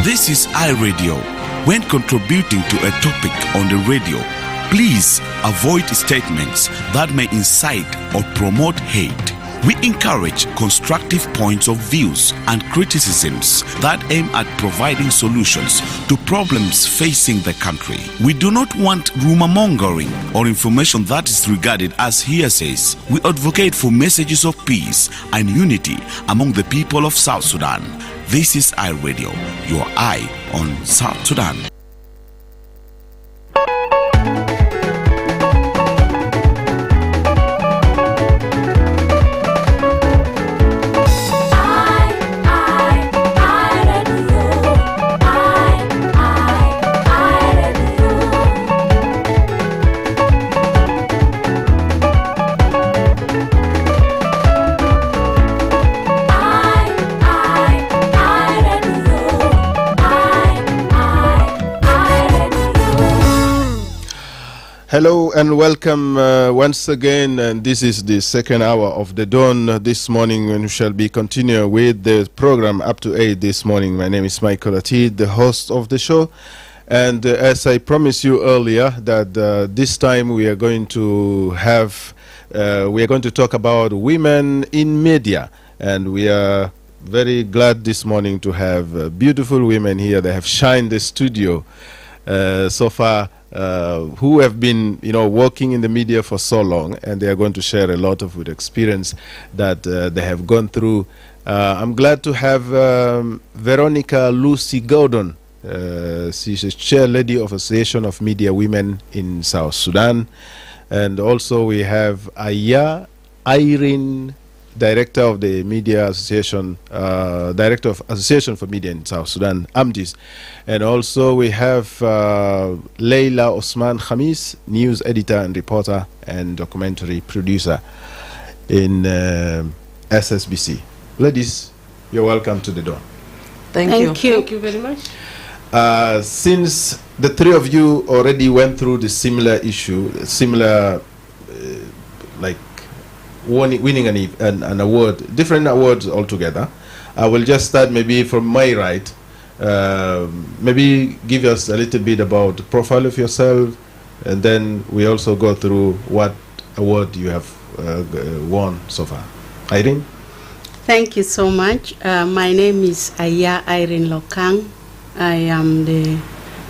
This is iRadio. When contributing to a topic on the radio, please avoid statements that may incite or promote hate. We encourage constructive points of views and criticisms that aim at providing solutions to problems facing the country. We do not want rumor mongering or information that is regarded as hearsays. We advocate for messages of peace and unity among the people of South Sudan. This is iRadio, your eye on South Sudan. Hello and welcome once again, and this is the second hour of the dawn this morning, and we shall be continuing with the program up to 8 this morning. My name is Michael Atid, the host of the show, and as I promised you earlier that this time we are going to talk about women in media, and we are very glad this morning to have beautiful women here. They have shined the studio so far. Who have been, working in the media for so long, and they are going to share a lot of experience that they have gone through. I'm glad to have Veronica Lucy Gordon. She's a chair lady of Association of Media Women in South Sudan, and also we have Aya Irene, Director of the Media Association, Director of Association for Media in South Sudan, AMDIS. And also we have Leila Osman Khamis, News Editor and Reporter and Documentary Producer in SSBC. Ladies, you're welcome to the door. Thank you. Thank you very much. Since the three of you already went through the similar issue, winning an award, different awards altogether. I will just start maybe from my right. Maybe give us a little bit about the profile of yourself, and then we also go through what award you have won so far. Irene? Thank you so much. My name is Aya Irene Lokang. I am the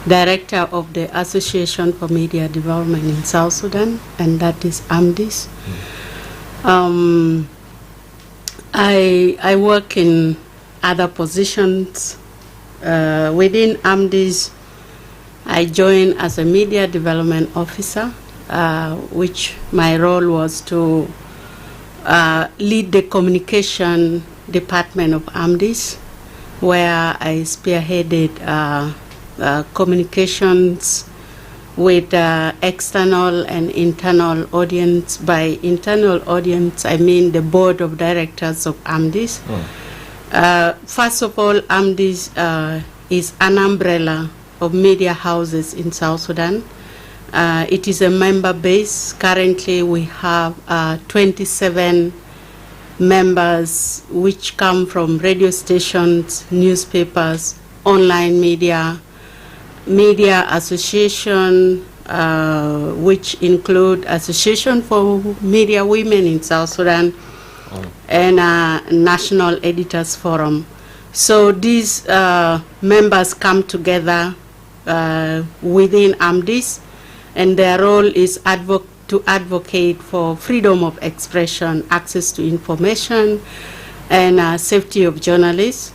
Director of the Association for Media Development in South Sudan, and that is AMDIS. I work in other positions within AMDIS. I joined as a media development officer, which my role was to lead the communication department of AMDIS, where I spearheaded communications with external and internal audience. By internal audience, I mean the board of directors of AMDIS. First of all, AMDIS is an umbrella of media houses in South Sudan. It is a member base. Currently, we have 27 members, which come from radio stations, newspapers, online media association, which include Association for Media Women in South Sudan, and National Editors Forum. So these members come together within AMDIS, and their role is to advocate for freedom of expression, access to information, and safety of journalists.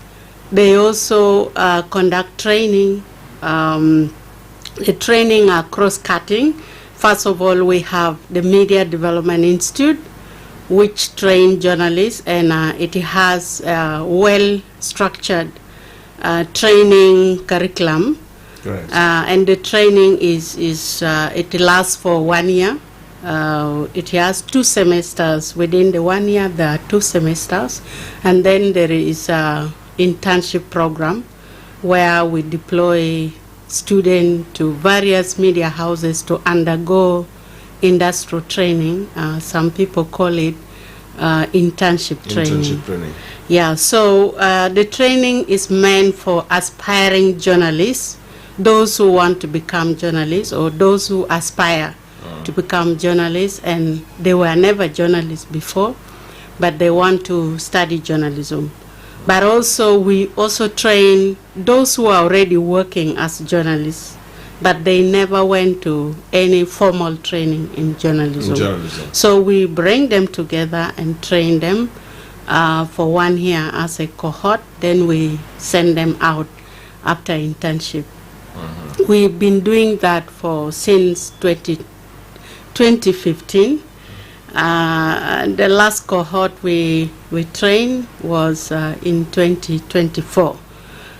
They also conduct training. The training are cross-cutting. First of all, we have the Media Development Institute, which train journalists, and it has a well-structured training curriculum. Right. And the training it lasts for 1 year. It has 2 semesters. Within the 1 year, there are 2 semesters, and then there is a internship program where we deploy students to various media houses to undergo industrial training. Some people call it internship training. Internship training. Yeah, so the training is meant for aspiring journalists, those who want to become journalists or those who aspire to become journalists and they were never journalists before, but they want to study journalism. But also we also train those who are already working as journalists, but they never went to any formal training in journalism. So we bring them together and train them for 1 year as a cohort, then we send them out after internship. We've been doing that since 2015. The last cohort we trained was in 2024.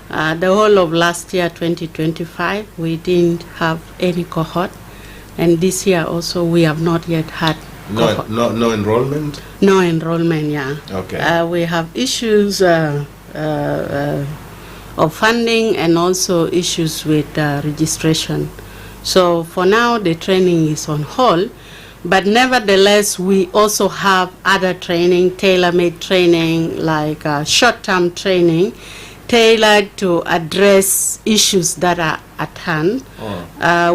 The whole of last year, 2025, we didn't have any cohort, and this year also we have not yet had cohort. No enrollment? No enrollment, yeah. Okay. We have issues of funding and also issues with registration. So for now, the training is on hold. But nevertheless, we also have other training, tailor-made training, like short-term training, tailored to address issues that are at hand.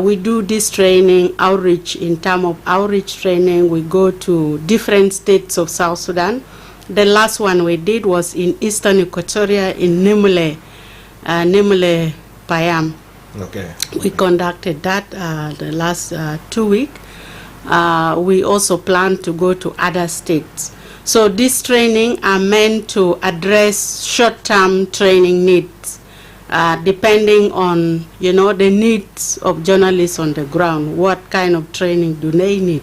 We do this training outreach. In terms of outreach training, we go to different states of South Sudan. The last one we did was in Eastern Equatoria in Nimule Payam. Okay. We conducted that the last 2 weeks. We also plan to go to other states. So this training are meant to address short-term training needs, depending on the needs of journalists on the ground. What kind of training do they need?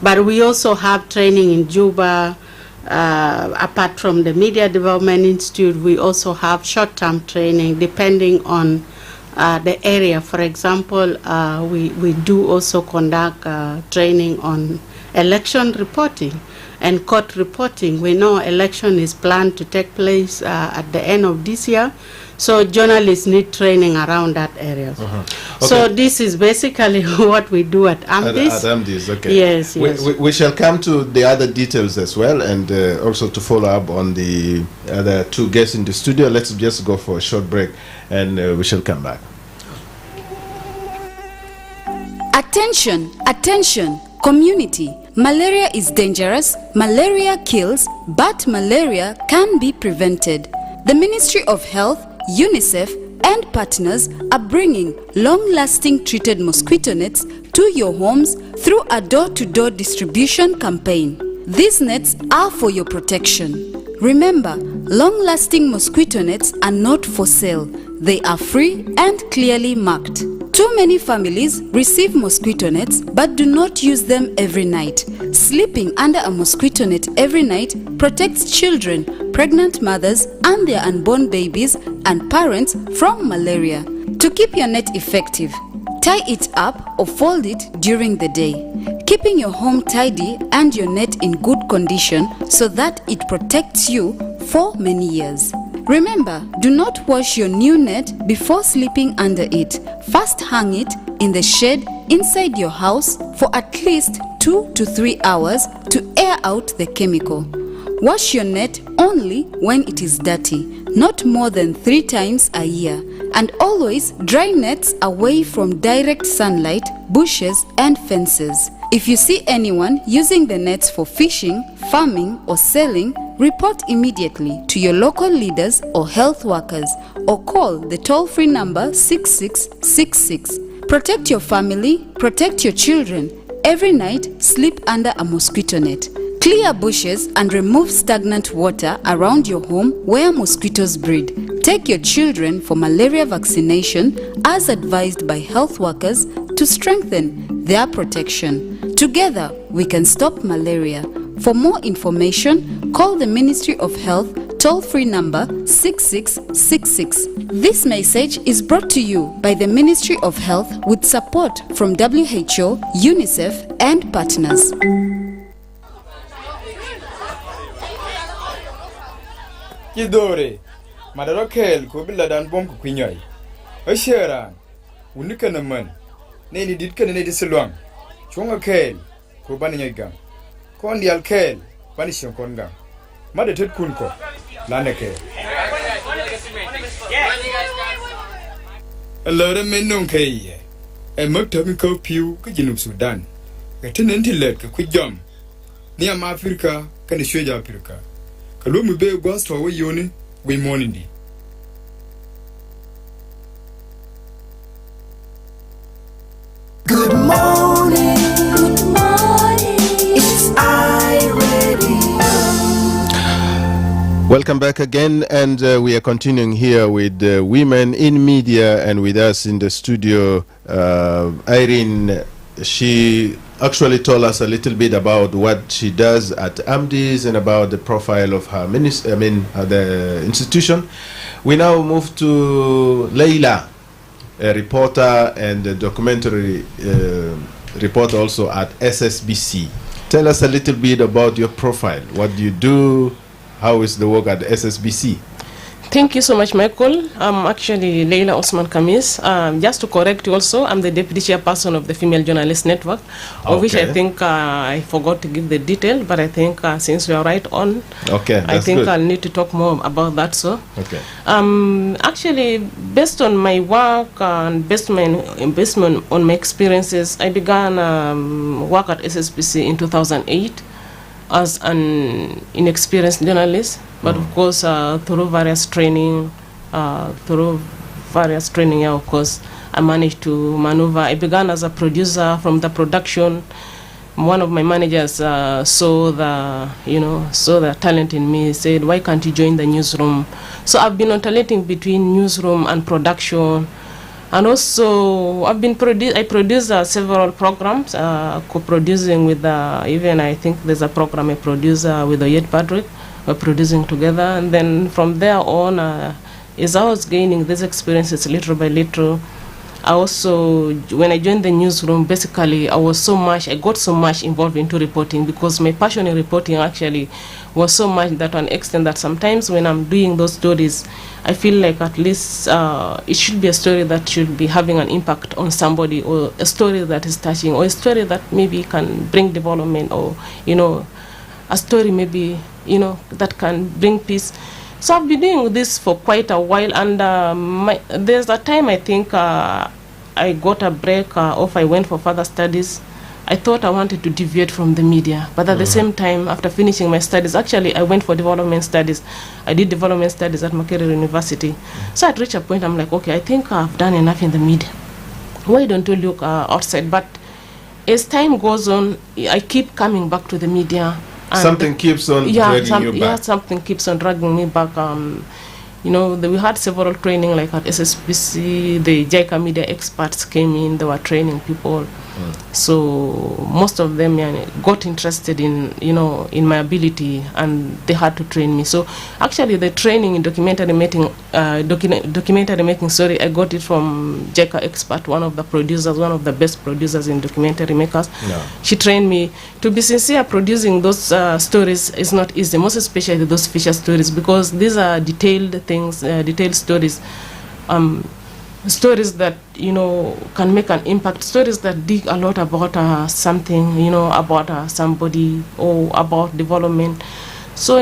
But we also have training in Juba. Apart from the Media Development Institute, we also have short-term training depending on the area. For example, we do also conduct training on election reporting and court reporting. We know election is planned to take place at the end of this year, so journalists need training around that area. Okay. So this is basically what we do at AMDIS. At AMDIS, okay. Yes, yes. We shall come to the other details as well, and also to follow up on the other two guests in the studio. Let's just go for a short break, and we shall come back. Attention, attention, community. Malaria is dangerous, malaria kills, but malaria can be prevented. The Ministry of Health, UNICEF, and partners are bringing long-lasting treated mosquito nets to your homes through a door-to-door distribution campaign. These nets are for your protection. Remember, long-lasting mosquito nets are not for sale. They are free and clearly marked. Too many families receive mosquito nets but do not use them every night. Sleeping under a mosquito net every night protects children, pregnant mothers, and their unborn babies and parents from malaria. To keep your net effective, tie it up or fold it during the day, keeping your home tidy and your net in good condition so that it protects you for many years. Remember, do not wash your new net before sleeping under it. First hang it in the shade inside your house for at least 2 to 3 hours to air out the chemical. Wash your net only when it is dirty, not more than 3 times a year. And always dry nets away from direct sunlight, bushes, and fences. If you see anyone using the nets for fishing, farming, or selling, report immediately to your local leaders or health workers, or call the toll-free number 6666. Protect your family, protect your children. Every night, sleep under a mosquito net. Clear bushes and remove stagnant water around your home where mosquitoes breed. Take your children for malaria vaccination as advised by health workers to strengthen their protection. Together, we can stop malaria. For more information, call the Ministry of Health toll-free number 6666. This message is brought to you by the Ministry of Health with support from WHO, UNICEF, and partners. Kidore, Madarokel, Kubila dan Bonko Quinoy. Oshera, Unikanaman, Nani did Canadi Silong, Chunga Kale, Kubanigam, Kondial Kale, panishin konga mada tet kunko lanake alora mennon kai e maktabi ko piu ka jinub Sudan ka tinenti let ka kujam ni am Afrika kan shoja Afrika ka lo mu be gwasto wa yoni we monindi Good morning, it's iRadio. Welcome back again, and we are continuing here with women in media, and with us in the studio, Irene. She actually told us a little bit about what she does at AMDIS and about the profile of her the institution. We now move to Leila, a reporter and a documentary reporter also at SSBC. Tell us a little bit about your profile. What do you do? How is the work at SSBC? Thank you so much, Michael. I'm actually Leila Osman Kamis. Just to correct you also, I'm the deputy chairperson of the Female Journalist Network, of which I think I forgot to give the detail, but I think since we are right on, I think good. I'll need to talk more about that. So, actually, based on my work and based on my experiences, I began work at SSBC in 2008 as an inexperienced journalist. But of course, through various training, of course, I managed to maneuver. I began as a producer from the production. One of my managers saw the talent in me, said, why can't you join the newsroom? So I've been alternating between newsroom and production. And also, I produce several programs, co-producing with, even I think there's a program I produce with Oyed Patrick. We're producing together, and then from there on, as I was gaining these experiences little by little, I also, when I joined the newsroom, basically I got so much involved into reporting, because my passion in reporting actually was so much that to an extent that sometimes when I'm doing those stories, I feel like at least it should be a story that should be having an impact on somebody, or a story that is touching, or a story that maybe can bring development, or, a story maybe, that can bring peace. So I've been doing this for quite a while, and there's a time I think I got a break off. I went for further studies. I thought I wanted to deviate from the media, but at the same time, after finishing my studies, actually I went for development studies. I did development studies at Makerere University. So I'd reached a point, I'm like, okay, I think I've done enough in the media. Why don't you look outside? But as time goes on, I keep coming back to the media. Something keeps on dragging you back. Yeah, something keeps on dragging me back. We had several training, like at SSBC, the JICA media experts came in, they were training people. So most of them got interested in, in my ability, and they had to train me. So actually the training in documentary making, I got it from JICA expert, one of the best producers in documentary makers. Yeah. She trained me. To be sincere, producing those stories is not easy, most especially those feature stories, because these are detailed things, detailed stories. Stories that can make an impact, stories that dig a lot about something, about somebody, or about development. So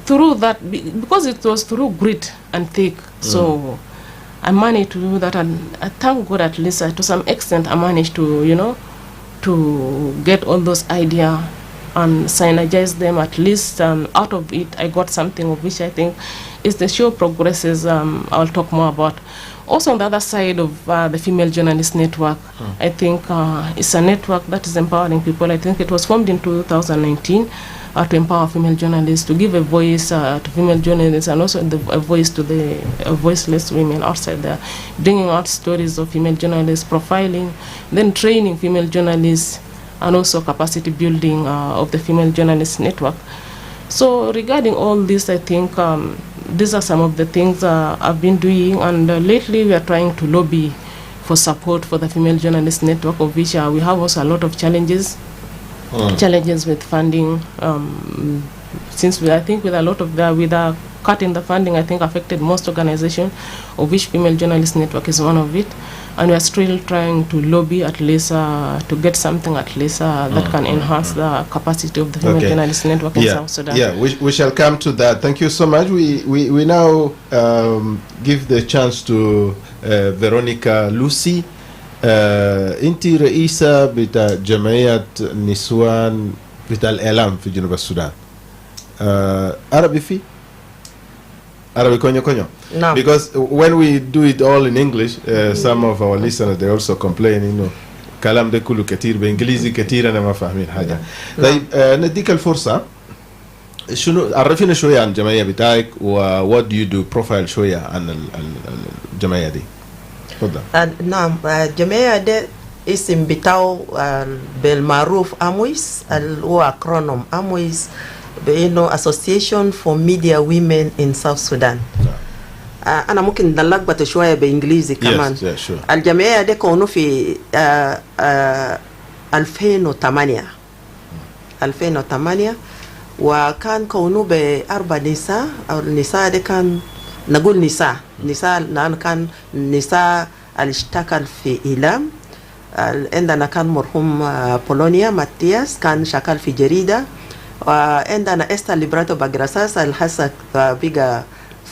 through that, because it was through grit and thick, so I managed to do that, and I thank God at least to some extent I managed to to get all those ideas and synergize them. At least out of it I got something of which I think is the show progresses. I'll talk more about. Also on the other side of the Female Journalist Network, I think it's a network that is empowering people. I think it was formed in 2019 to empower female journalists, to give a voice to female journalists, and also a voice to the voiceless women outside there, bringing out stories of female journalists, profiling, then training female journalists, and also capacity building of the Female Journalist Network. So regarding all this, I think these are some of the things I've been doing, and lately we are trying to lobby for support for the Female Journalist Network, of which we have also a lot of challenges. Challenges with funding, since I think with a lot of with our cut in the funding, I think, affected most organizations, of which Female Journalists Network is one of it. And we are still trying to lobby at least to get something at least that can enhance the capacity of the Female Journalists Network in South Sudan. Yeah, we shall come to that. Thank you so much. We now give the chance to Veronica Lucy. Inti رئيسة بتاع جمعية نسوان بتاع الإعلام في جنوب السودان. Arabic fi? Arabic konyo? No. Because when we do it all in English, some of our listeners, they also complain, you know, كلام ده كله كتير بإنجليزي كتير أنا ما فاهمين حاجة. طيب نديك الفرصة. شنو عرفينا شوية عن الجمعية بتاعك و what do you do profile شوية عن الجمعية دي. تفضل. نعم الجمعية دي اسم بتاعه بالمعروف أمويس هو أكرونوم أمويس بإنه Association for Media Women in South Sudan. أنا ممكن نلخبط شوية بإنجليزي كمان. Yes, yeah, sure. الجمعية دي كونوا في 2008 وكان كونوا بأربع نساء أو النساء دي كان نقول نساء لأن كان نساء اللي اشتغل في إعلام. عندنا كان مرحوم بولونيا ماتياس كان شغال في جريدة. وعندنا إستر ليبراتو باغراساس الحسك بيجا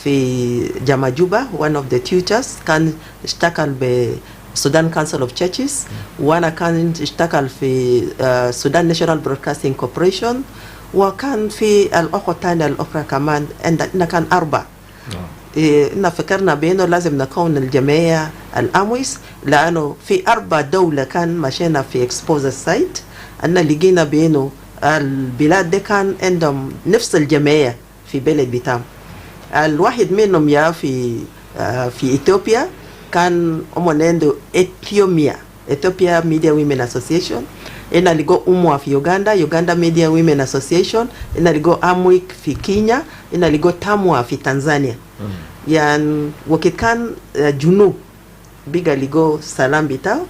في جاماجوبا one of the tutors كان اشتغل ب Sudan Council of Churches وانا كان اشتغل في Sudan National Broadcasting Corporation وكان في الأخوة الثانية الأخرى كمان عندنا كان 4. إن فكرنا بأنه لازم نكون الجمعية الأمويس لأنه في 4 دولة كان مشينا في exposure site أن لقينا بأنه البلاد دي كان عندهم نفس الجمعية في بلد بتاعهم. الواحد منهم يا في إثيوبيا كان عنده Ethiopia Media Women Association. Ina ligo UMWA في Uganda Media Women Association. Ina ligo AMWIC في Kenya. Ina ligo TAMWA في Tanzania. Yani wakati kan junub biga ligo salam bitao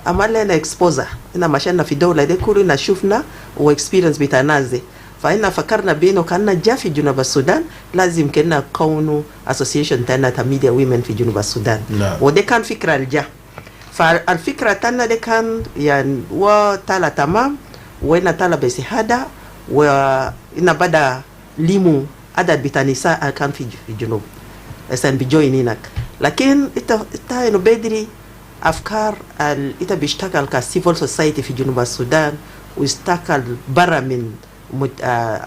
amale na exposure ina mashana fi dawla de kuru na shufna wa experience bitanaze fa ina fakarna bino kana jafi junub Sudan lazim kena kaunu association tana ta media women fi junub Sudan wode kan fikra alja fa alfikra tana de kan yani wa tala tamam wa ina tala besihada wa ina bada limu adad bitanisa kan fi junub أسان بجوينينك لكن إنه بدري أفكار إنت بيشتغل كcivil society في جنوب السودان ويشتغل برا من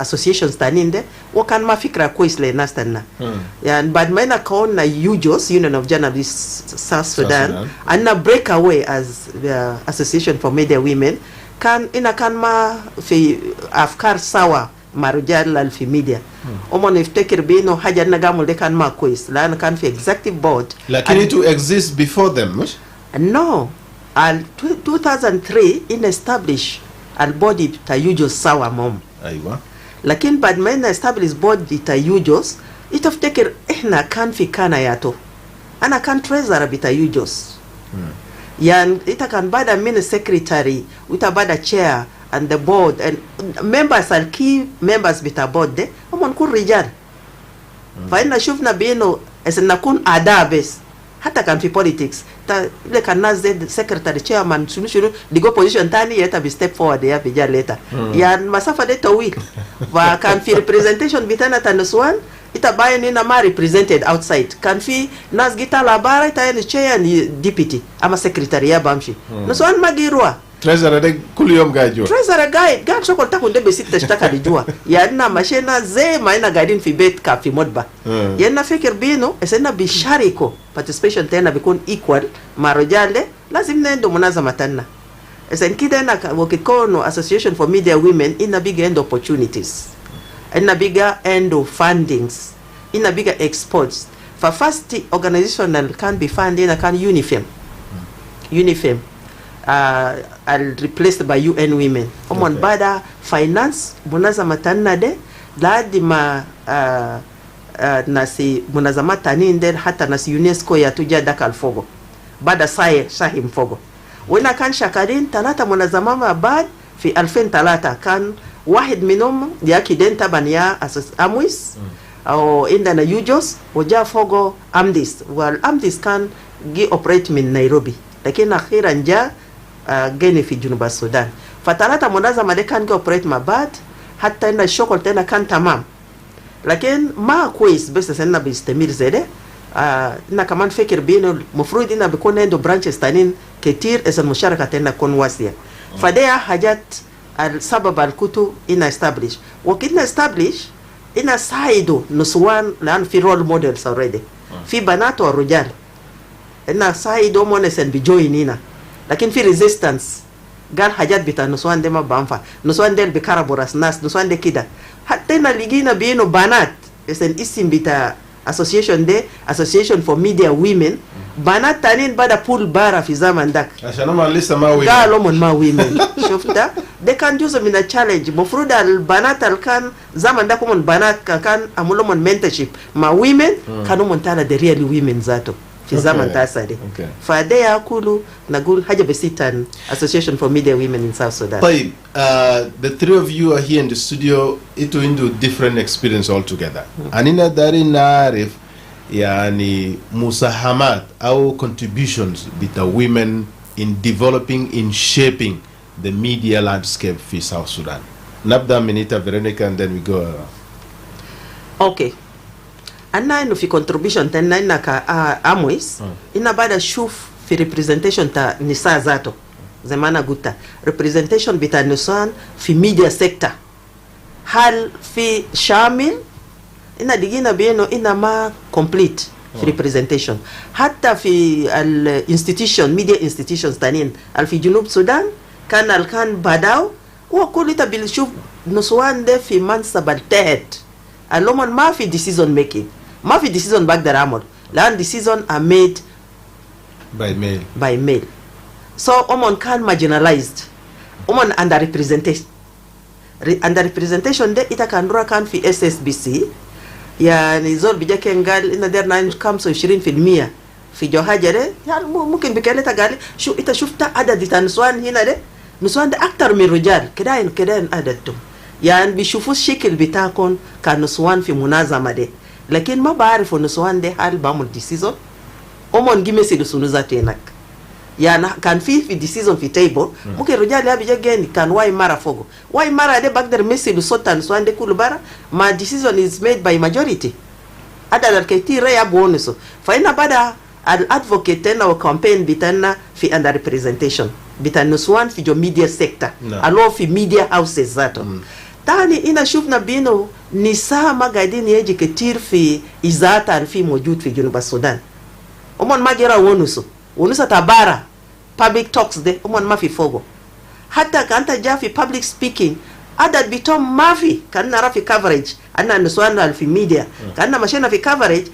associations تانين ده وكان ما فكرة كويس للناس تنا يعني بعد ما إنا كون UJOS Union of Journalists South Sudan أنا break away as the Association for Media Women كان إنا كان ما في أفكار سوا marujal في media ومن يفتكر بينه حاجة نقامل ده كان ما كويس لأنه كان في executive board لكن to exist before them مش؟ No 2003 in establish البودي بتاع يوجوس سوا موم أيوة لكن بعد ما إن establish بودي بتاع يوجوس يتفتكر إحنا كان في كاناياتو أنا كان treasurer بتاع يوجوس يعني إتا كان بعد من secretary وإتا بعد chair and the board and members are key members بتاع board ده هم نكون رجال فإن شوفنا بينه إذا نكون أداة بس حتى كان في politics تا اللي كان ناس زي secretary chairman شنو ديجو position تاني يتا بستep forward يا بيجار ليتا يعني مسافة ده طويل وكان في representation بتاعنا تنسوان إتا باين ما represented outside كان في ناس جيتا لابارا إتا يعني chair deputy أما secretary يا بامشي نسوان ما جيروا treasurer ده كل يوم قاعد جوا treasurer قاعد شغل تاخد ده بسيط تشتكى لجوا يعني ماشينا زي ما إنا قاعدين في بيت كافي مدبا يعني فكر بينه إسنا بيشاركوا participation تاعنا بيكون equal مع رجال ده لازم نندو منظمة تاعنا إذا كده أنا وكيكونوا association for media women إنا بيجا end opportunities إنا بيجا end fundings إنا بيجا exports ففاست organizational can be funded إنا كان UNIFEM replaced by UN Women. Omon bada finance munazama tanna de ladi ma nasi munazama taninde hata nasi UNESCO ya tuja dakal fogo. Bada sahim fogo. Wena kan shakarin talata munazama ma bad fi 2003 kan واحد منهم ياكي دين طبعا يا أساس أمويس أو عندنا يوجوس وجاء فوقه أمديس والأمديس كان جي أوبريت من نيروبي لكن أخيرا جاء جيني في جنوب السودان فتلاتة منظمة دي كان جي أوبريت مع بعض حتى إن الشغل تنا كان تمام لكن ما كويس بس سنة بيستمر زي ده إنا كمان فكر بينه المفروض إنا بيكون عنده برانشز تانيين كتير إذا المشاركة تنا تكون واسعة فده حاجات السبب الكتو إنا establish وكنا establish إنا سايدو نسوان لأن في رول موديلز already في بنات ورجال إنا سايدو مونسن بجوينينا لكن في ريزيستنس قال حاجات بتاع نسوان دي ما بانفع نسوان دي بكاربو راس ناس نسوان دي كده حتى إنا لقينا بينو بنات إسن اسم بتاع association دي association for media women بنات تانين بدا بول بارا في زمن داك عشان هم لسه ما women قالوا من ما women شفت ده كان جزء من التشالنج المفروض البنات اللي كان زمن داك من بنات كان عملوا من منتورشيب مع women كانوا من تالا the real women ذاته في زمن تاسا دي فده يقولوا نقول حاجة بسيطة association for media women in South Sudan. طيب the three of you are here in the studio into different experience altogether أننا دارين نعرف يعني مساهمات أو contributions بتاع women in developing in shaping the media landscape في South Sudan. نبدأ من إيتا فيرونيكا and then we go Okay. أنا إنه في contribution تنا إننا كأمويس إننا بعد شوف في representation تا نساء ذاته زي ما أنا قلت representation بتاع نساء في media sector هل في شامل إننا دقينا بينه إننا ما complete في representation حتى في institution media institutions تانين في جنوب السودان كان بداو وكل إنت بنشوف نسوان ده في منصب التحت اللومن ما في decision making ما في decision بقدر أعمل لأن decision are made by male so أمون كان marginalized أمون underrepresentation ده إذا كان رأى كان في SSBC يعني زول بيجا كان قال إن درنا 25% في جوهاجة ده يعني ممكن بكالتا قال شو إنت شفت عدد النسوان هنا ده نسوان ده أكتر من رجال كده عددهم يعني بيشوفوا الشكل بتاعكم كنسوان في منظمة ده لكن ما بعرفوا نسوان ده هل بعمل ديسيزون أمون جيمسي لسنوزات هناك يعني كان في ديسيزون في تيبل ممكن رجال يا بيجا جاني كان واي مرة فوقه واي مرة ده بقدر مسي لصوت نسوان ده كله برا ما ديسيزون is made by majority هذا الكثير يا بونسو فإن بدأ الادفوكيت تنا وكامبين بتاعنا في under representation بتاع نسوان في جو media sector ألو في media houses ذاته تاني إنا شوفنا بينه نساء ما قاعدين يجي كتير في إذاعة في موجود في جنوب السودان أمون ما جرا ونسو تبارا public talks ده أمون ما في فوقه حتى كانت جا في public speaking عدد بيتهم ما في كان نرى في coverage أنا نسوان في media كان مشينا في coverage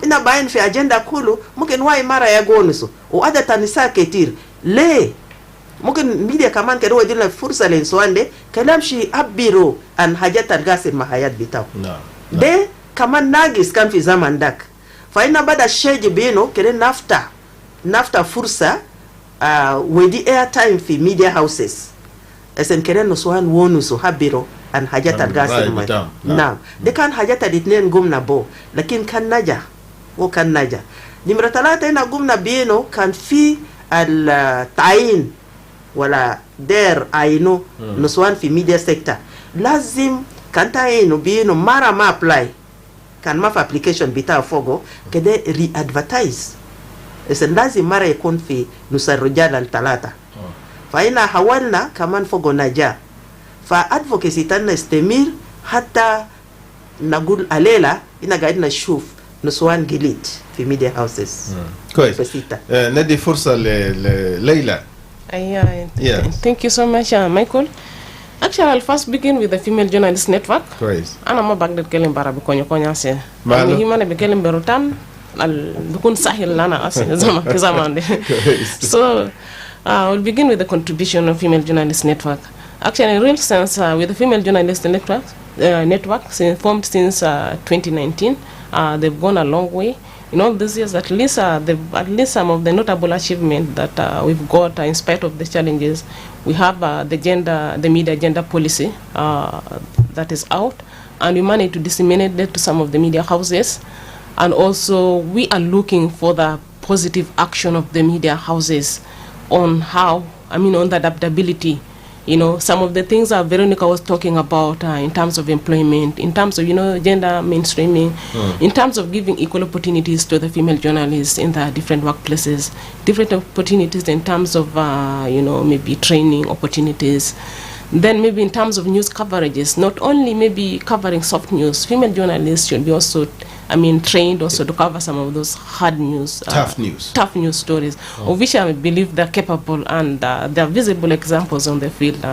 إنا باين في agenda كله ممكن واي مرة يقونسو وعدد النساء كتير ليه ممكن ميديا كمان كده هو يدينا فرصة للنسوان ده كلام شيء أبيرو عن حاجات الغاسل مع حياة بتاعه ده كمان ناقص كان في زمن داك فإن بدأ الشيء بينه كده نفتح فرصة ودي air time في ميديا هاوسز اسم كده نسوان ونسو أبيرو عن حاجات الغاسل مع نعم ده كان حاجات الاثنين قمنا بو لكن كان نجح وكان نجح نمرة 3 هنا قمنا بينه كان في التعيين ولا دير عينو نسوان في ميديا سيكتور لازم كان تعينو بينو مرة ما أبلاي كان ما في أبليكيشن بتاعه فوقه كده ري أدفرتايز إذن لازم مرة يكون في نساء الرجال الثلاثة فإنا حاولنا كمان فوقه نجاح فأدفوكسي تانا استمر حتى نقول عليلا إنا قاعدين نشوف نسوان جليد في ميديا هاوسز كويس ندي فرصة لليلى. Thank you so much, Michael. Actually, I'll first begin with the Female Journalist Network. أنا ما بقدر أتكلم برا بكوني سي. أنا هي ما بتكلم بروتان بكون سهل لنا أصلا زمان ده. So we'll begin with the contribution of Female Journalist Network. Actually, in real sense, with the Female Journalist Network, formed since 2019, they've gone a long way. in all these years, at least some of the notable achievements that we've got in spite of the challenges. We have the media gender policy that is out, and we managed to disseminate that to some of the media houses. And also, we are looking for the positive action of the media houses on the adaptability. Some of the things that Veronica was talking about in terms of employment, in terms of, gender mainstreaming, in terms of giving equal opportunities to the female journalists in the different workplaces, different opportunities in terms of, maybe training opportunities. Then maybe in terms of news coverages, not only maybe covering soft news, female journalists should be also, trained also to cover some of those hard news. Tough news stories, of which I believe they're capable, and there are visible examples on the field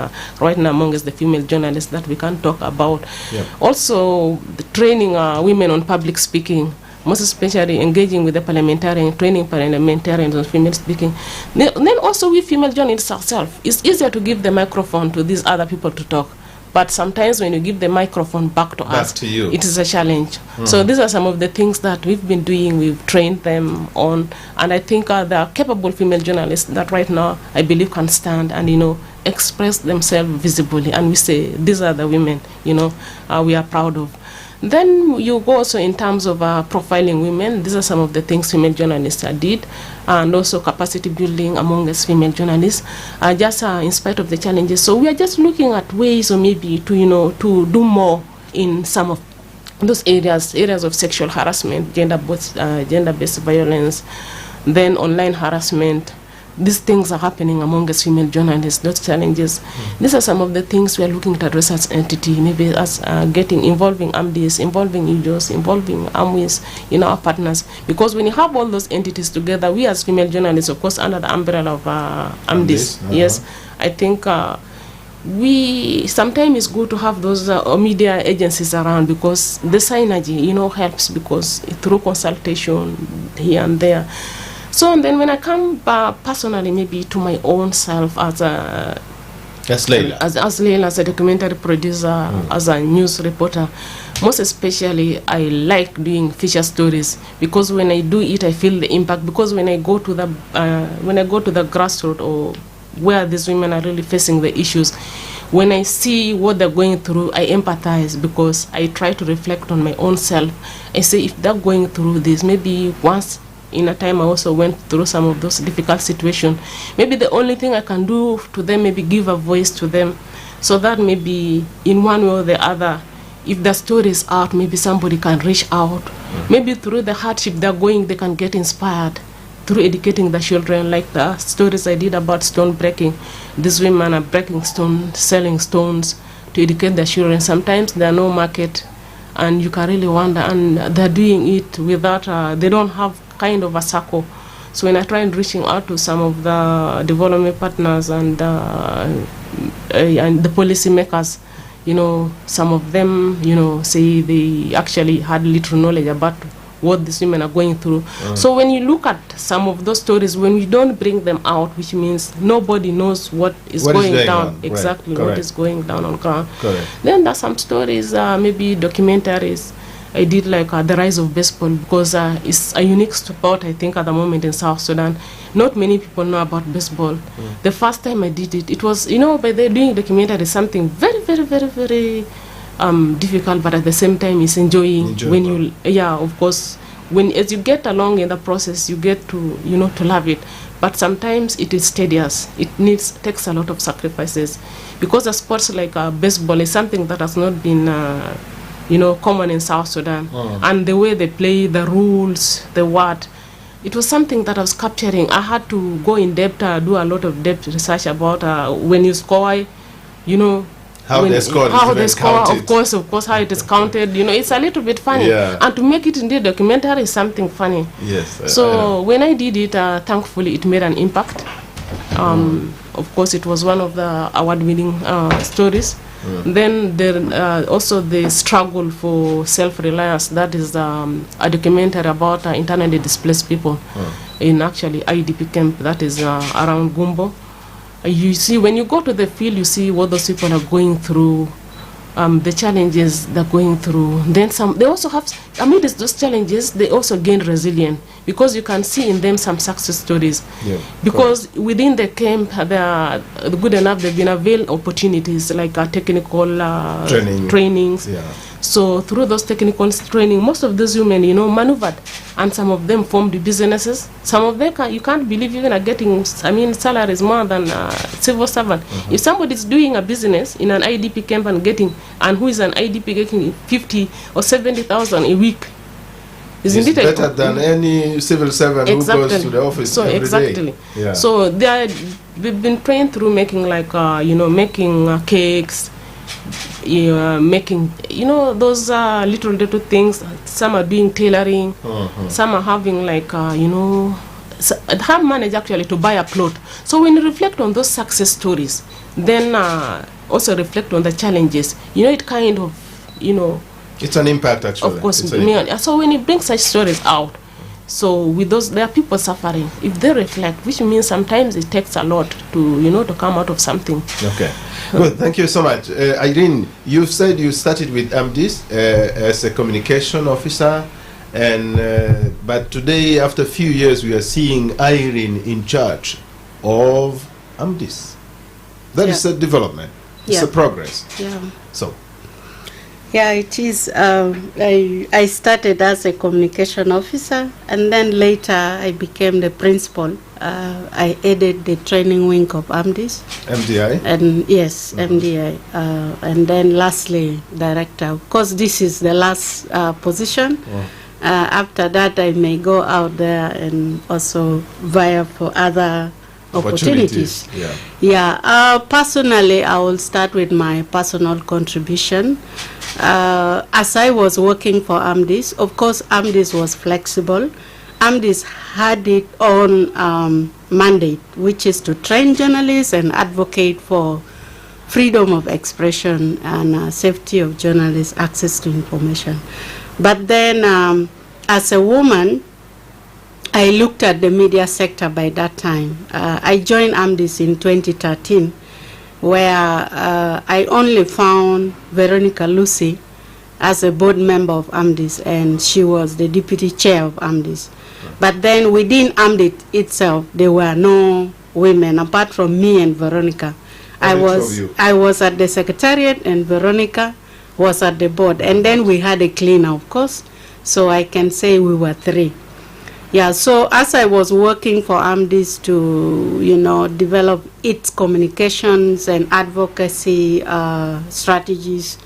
right now amongst the female journalists that we can talk about. Yeah. Also, the training women on public speaking, most especially engaging with the training parliamentarians on female speaking. Then also we female journalists ourselves, it's easier to give the microphone to these other people to talk. But sometimes when you give the microphone back to us, it is a challenge. So these are some of the things that we've been doing. We've trained them on, and I think there are capable female journalists that right now I believe can stand and express themselves visibly. And we say these are the women we are proud of. Then you go also in terms of profiling women. These are some of the things female journalists did, and also capacity building among us female journalists, just in spite of the challenges. So we are just looking at ways, or maybe to do more in some of those areas of sexual harassment, gender-based violence, then online harassment. These things are happening among us female journalists, those challenges. These are some of the things we are looking at as an entity, maybe as involving AMDIs, involving UJOs, involving AMWIs, our partners. Because when you have all those entities together, we as female journalists, of course, under the umbrella of AMDIs, yes, I think sometimes it's good to have those media agencies around, because the synergy, helps, because through consultation here and there. So, and then when I come personally, maybe to my own self as Leila, as a documentary producer, as a news reporter, most especially I like doing feature stories, because when I do it, I feel the impact. Because when I go to the grassroots, or where these women are really facing the issues, when I see what they're going through, I empathize, because I try to reflect on my own self. I say, if they're going through this, maybe once in a time I also went through some of those difficult situations. Maybe the only thing I can do to them, maybe give a voice to them, so that maybe in one way or the other, if the story is out, maybe somebody can reach out. Maybe through the hardship they're going, they can get inspired through educating the children, like the stories I did about stone breaking. These women are breaking stones, selling stones to educate the children. Sometimes there are no market, and you can really wonder, and they're doing it without, they don't have kind of a circle. So when I try and reaching out to some of the development partners and the policy makers, some of them, say they actually had little knowledge about what these women are going through. So when you look at some of those stories, when we don't bring them out, which means nobody knows what is going down, exactly, right. What is going down on ground. Then there's some stories, maybe documentaries I did, like the rise of baseball, because it's a unique sport, I think, at the moment in South Sudan. Not many people know about baseball. The first time I did it, it was, by the doing documentary, something very, very, very, very difficult, but at the same time it's enjoying. When you, of course, as you get along in the process, you get to, to love it. But sometimes it is tedious. It takes a lot of sacrifices, because a sport like baseball is something that has not been common in South Sudan. And the way they play, the rules, the what, it was something that I was capturing. I had to go in depth, do a lot of depth research about when you score, how they score, of course, how it is counted. It's a little bit funny. And to make it indeed documentary is something funny. Yes. So when I did it, thankfully it made an impact. Of course, it was one of the award-winning stories. Then there also the struggle for self-reliance. That is a documentary about internally displaced people in actually IDP camp that is around Gumbo. You see, when you go to the field, you see what those people are going through. the challenges they're going through. Then they also have, amidst those challenges, they also gain resilience, because you can see in them some success stories. Yeah, because within the camp, they are good enough, they've been availed opportunities like technical trainings. Yeah. So through those technical training, most of those women, maneuvered, and some of them formed businesses. Some of them, you can't believe, even are getting, salaries more than civil servant. If somebody is doing a business in an IDP camp and who is an IDP getting 50 or 70,000 a week, isn't it's it better than any civil servant who goes to the office every day. Yeah. So they've been trained through making making cakes, making those little things. Some are doing tailoring. Some are having have managed actually to buy a plot. So when you reflect on those success stories, then also reflect on the challenges, it kind of it's an impact, actually. Of course. So when you bring such stories out, so with those, there are people suffering. If they reflect, which means sometimes it takes a lot to to come out of something. Okay. Good. Thank you so much, Irene. You said you started with AMDIS as a communication officer, and but today, after a few years, we are seeing Irene in charge of AMDIS. That is a development. It's a progress. Yeah. So. Yeah, it is. I started as a communication officer, and then later I became the principal. I headed the training wing of AMDIS. MDI? And yes, MDI. And then lastly, director. Of course, this is the last position. After that, I may go out there and also vie for other opportunities. Personally, I will start with my personal contribution. As I was working for AMDIS, of course, AMDIS was flexible. AMDIS had its own mandate, which is to train journalists and advocate for freedom of expression and safety of journalists' access to information. But then, as a woman, I looked at the media sector by that time. I joined AMDIS in 2013, where I only found Veronica Lucy as a board member of AMDIS, and she was the deputy chair of AMDIS. But then within AMDIS itself, there were no women apart from me and Veronica. I was at the secretariat, and Veronica was at the board, and then we had a cleaner, of course. So I can say we were three. Yeah, so as I was working for AMDIS to, develop its communications and advocacy strategies,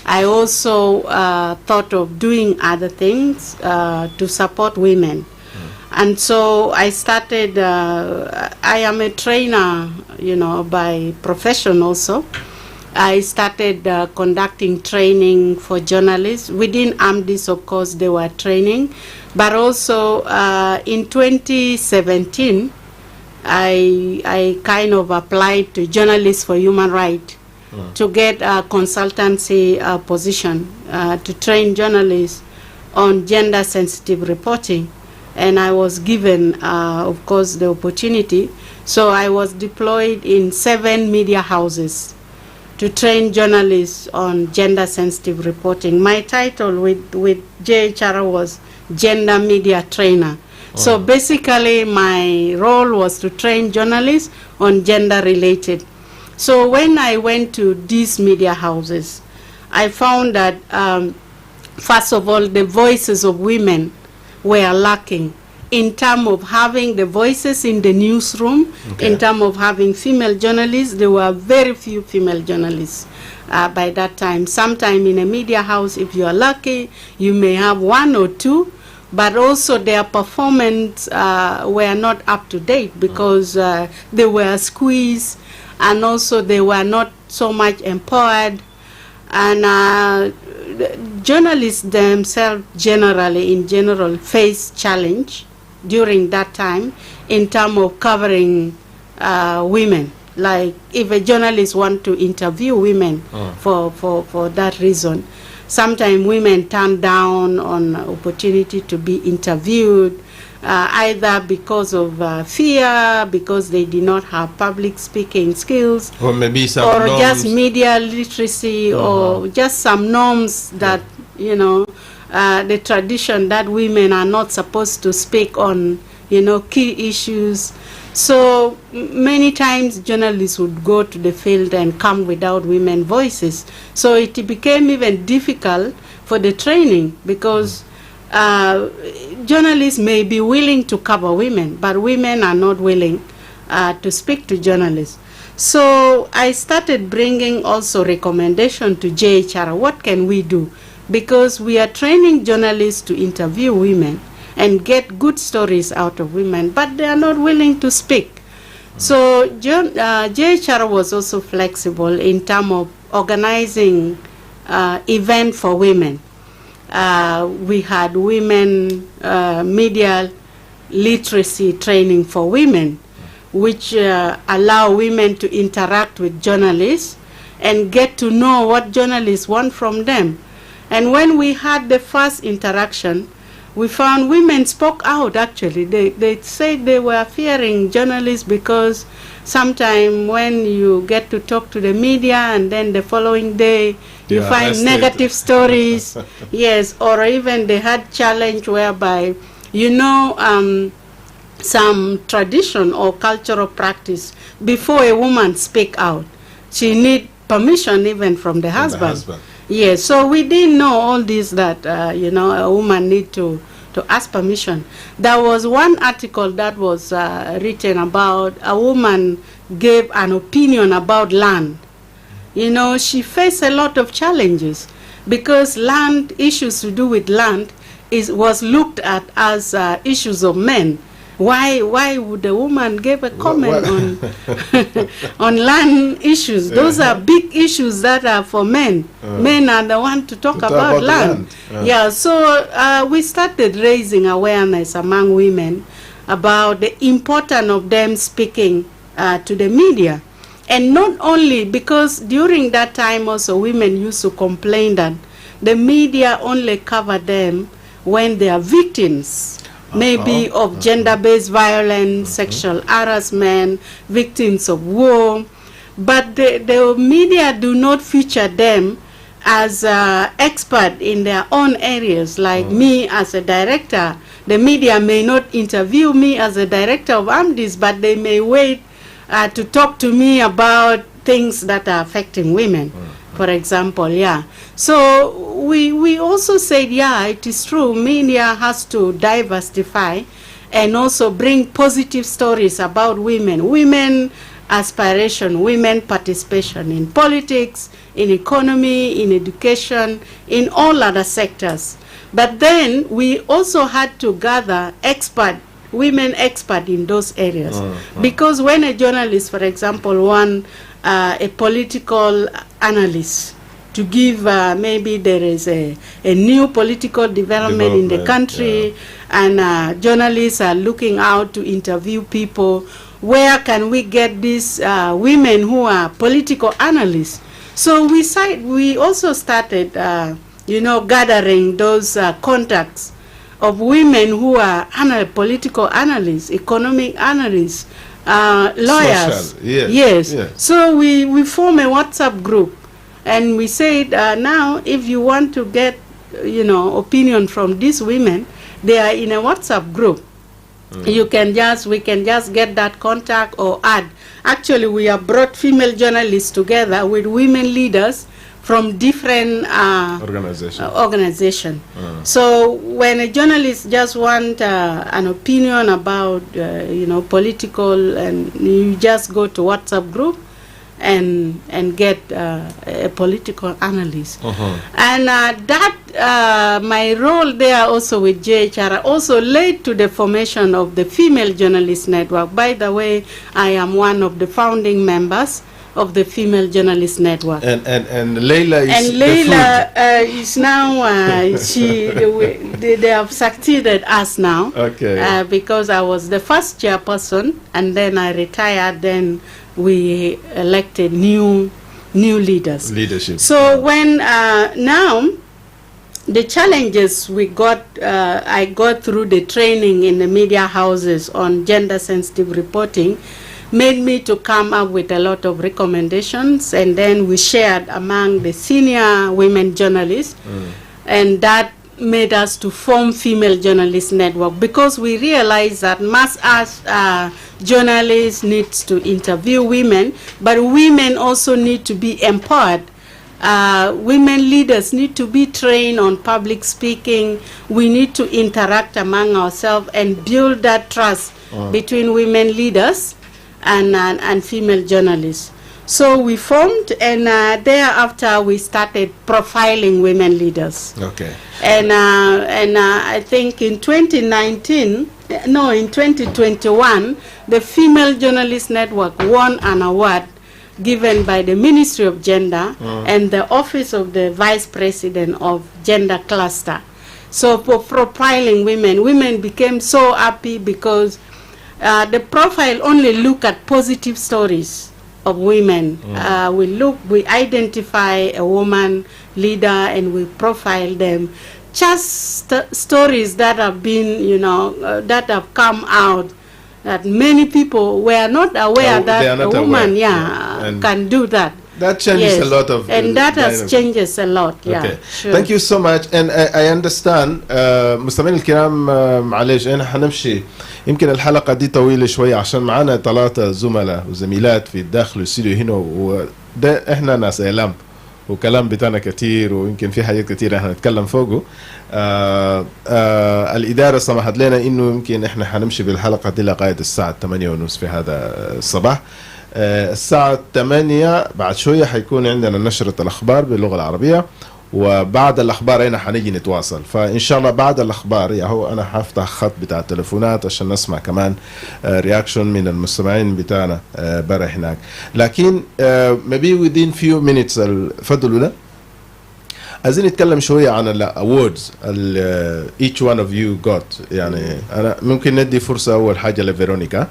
I also thought of doing other things to support women. And so I started, I am a trainer, by profession also. I started conducting training for journalists. Within AMDIS, of course, they were training. But also in 2017, I kind of applied to Journalists for Human Rights to get a consultancy position to train journalists on gender-sensitive reporting. And I was given, of course, the opportunity. So I was deployed in 7 media houses to train journalists on gender-sensitive reporting. My title with JHR was Gender Media Trainer. So basically my role was to train journalists on gender-related. So when I went to these media houses, I found that, first of all, the voices of women were lacking in terms of having the voices in the newsroom. In terms of having female journalists, there were very few female journalists by that time. Sometime in a media house, if you are lucky, you may have 1 or 2, but also their performance were not up to date because they were squeezed, and also they were not so much empowered. And journalists themselves in general face challenge during that time in terms of covering women. Like if a journalist want to interview women for that reason, sometimes women turn down on opportunity to be interviewed, either because of fear, because they did not have public speaking skills, or maybe some or norms. just media literacy, or just some norms that, you know, the tradition that women are not supposed to speak on, you know, key issues. So many times journalists would go to the field and come without women voices. So it became even difficult for the training, because journalists may be willing to cover women, but women are not willing to speak to journalists. So I started bringing also recommendation to JHR. What can we do? Because we are training journalists to interview women and get good stories out of women, but they are not willing to speak. So JHR was also flexible in terms of organizing event for women. We had women media literacy training for women, which allow women to interact with journalists and get to know what journalists want from them. And when we had the first interaction, we found women spoke out, actually. They said they were fearing journalists because sometimes when you get to talk to the media and then the following day you find negative stories, yes, or even they had challenge whereby, you know, some tradition or cultural practice, before a woman speak out, she need permission even from the husband. Yes, so we didn't know all this, that, you know, a woman need to ask permission. There was one article that was written about a woman gave an opinion about land. You know, she faced a lot of challenges because land, issues to do with land was looked at as issues of men. Why would a woman give a comment on land issues? Those are big issues that are for men. Men are the ones to talk about land. Yeah, so we started raising awareness among women about the importance of them speaking to the media. And not only because during that time also women used to complain that the media only cover them when they are victims, maybe of gender-based violence, sexual harassment, victims of war. But the media do not feature them as expert in their own areas. Like me as a director, the media may not interview me as a director of AMDIS, but they may wait to talk to me about things that are affecting women, for example, yeah. So we also said, yeah, it is true, media has to diversify and also bring positive stories about women, women aspiration, women participation in politics, in economy, in education, in all other sectors. But then we also had to gather women expert in those areas. Because when a journalist, for example, want a political analyst to give, maybe there is a new political development in the country, and journalists are looking out to interview people, where can we get these women who are political analysts? So we also started, you know, gathering those contacts of women who are political analysts, economic analysts, lawyers. Social, yes. So we form a WhatsApp group, and we said, now if you want to get, you know, opinion from these women, they are in a WhatsApp group. We can just get that contact or add. Actually, we have brought female journalists together with women leaders from different organization. So when a journalist just want an opinion about, you know, political, and you just go to WhatsApp group and get a political analyst. And that my role there also with JHR also led to the formation of the Female Journalist Network. By the way, I am one of the founding members of the Female Journalist Network. And Leila is now they have succeeded us now. Okay. Because I was the first chairperson, and then I retired. Then we elected new leaders. Leadership. So when now the challenges we got, I got through the training in the media houses on gender-sensitive reporting, made me to come up with a lot of recommendations, and then we shared among the senior women journalists, and that made us to form Female Journalist Network, because we realized that mass as journalists needs to interview women, but women also need to be empowered. Women leaders need to be trained on public speaking. We need to interact among ourselves and build that trust between women leaders and female journalists. So we formed, and thereafter we started profiling women leaders. Okay. And I think in 2021, the Female Journalist Network won an award given by the Ministry of Gender and the Office of the Vice President of Gender Cluster. So for profiling women became so happy, because the profile only look at positive stories of women. We identify a woman leader and we profile them. Just stories that have been, that have come out, that many people were not aware that a woman can do that. That changes a lot of... And that has changes a lot, Okay. Sure. Thank you so much. And I understand مستمعين الكرام معلش احنا حنمشي يمكن الحلقة دي طويلة شوية عشان معنا 3 زملاء وزميلات في الداخل الاستوديو هنا، وده احنا ناس اعلام وكلام بتاعنا كتير ويمكن في حاجات كتير احنا نتكلم فوقه. الإدارة سمحت لنا إنه يمكن إحنا حنمشي بالحلقة دي لغاية الساعة 8:30 في هذا الصباح. الساعة 8 بعد شوية حيكون عندنا نشرة الأخبار باللغة العربية، وبعد الأخبار هنا حنيجي نتواصل. فإن شاء الله بعد الأخبار ياهو أنا حفتح خط بتاع التليفونات عشان نسمع كمان رياكشن من المستمعين بتاعنا برا هناك. لكن maybe within few minutes فضلوا له عايزين نتكلم شوية عن الأوردز each one of you got. يعني أنا ممكن ندي فرصة أول حاجة لفيرونيكا.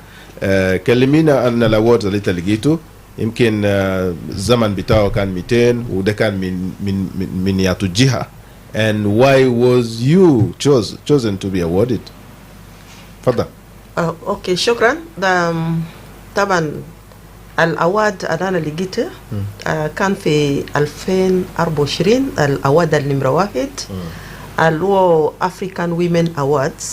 كلمينا عن الأوردز اللي لقيته. يمكن الزمن بتاعه كان 200 وده كان من ياتو الجهة. And why was you chosen to be awarded? تفضل. اوكي شكرا. طبعا الأواد أنا لقيته كان في 2024 الأواد النمرة 1 اللي هو African Women Awards.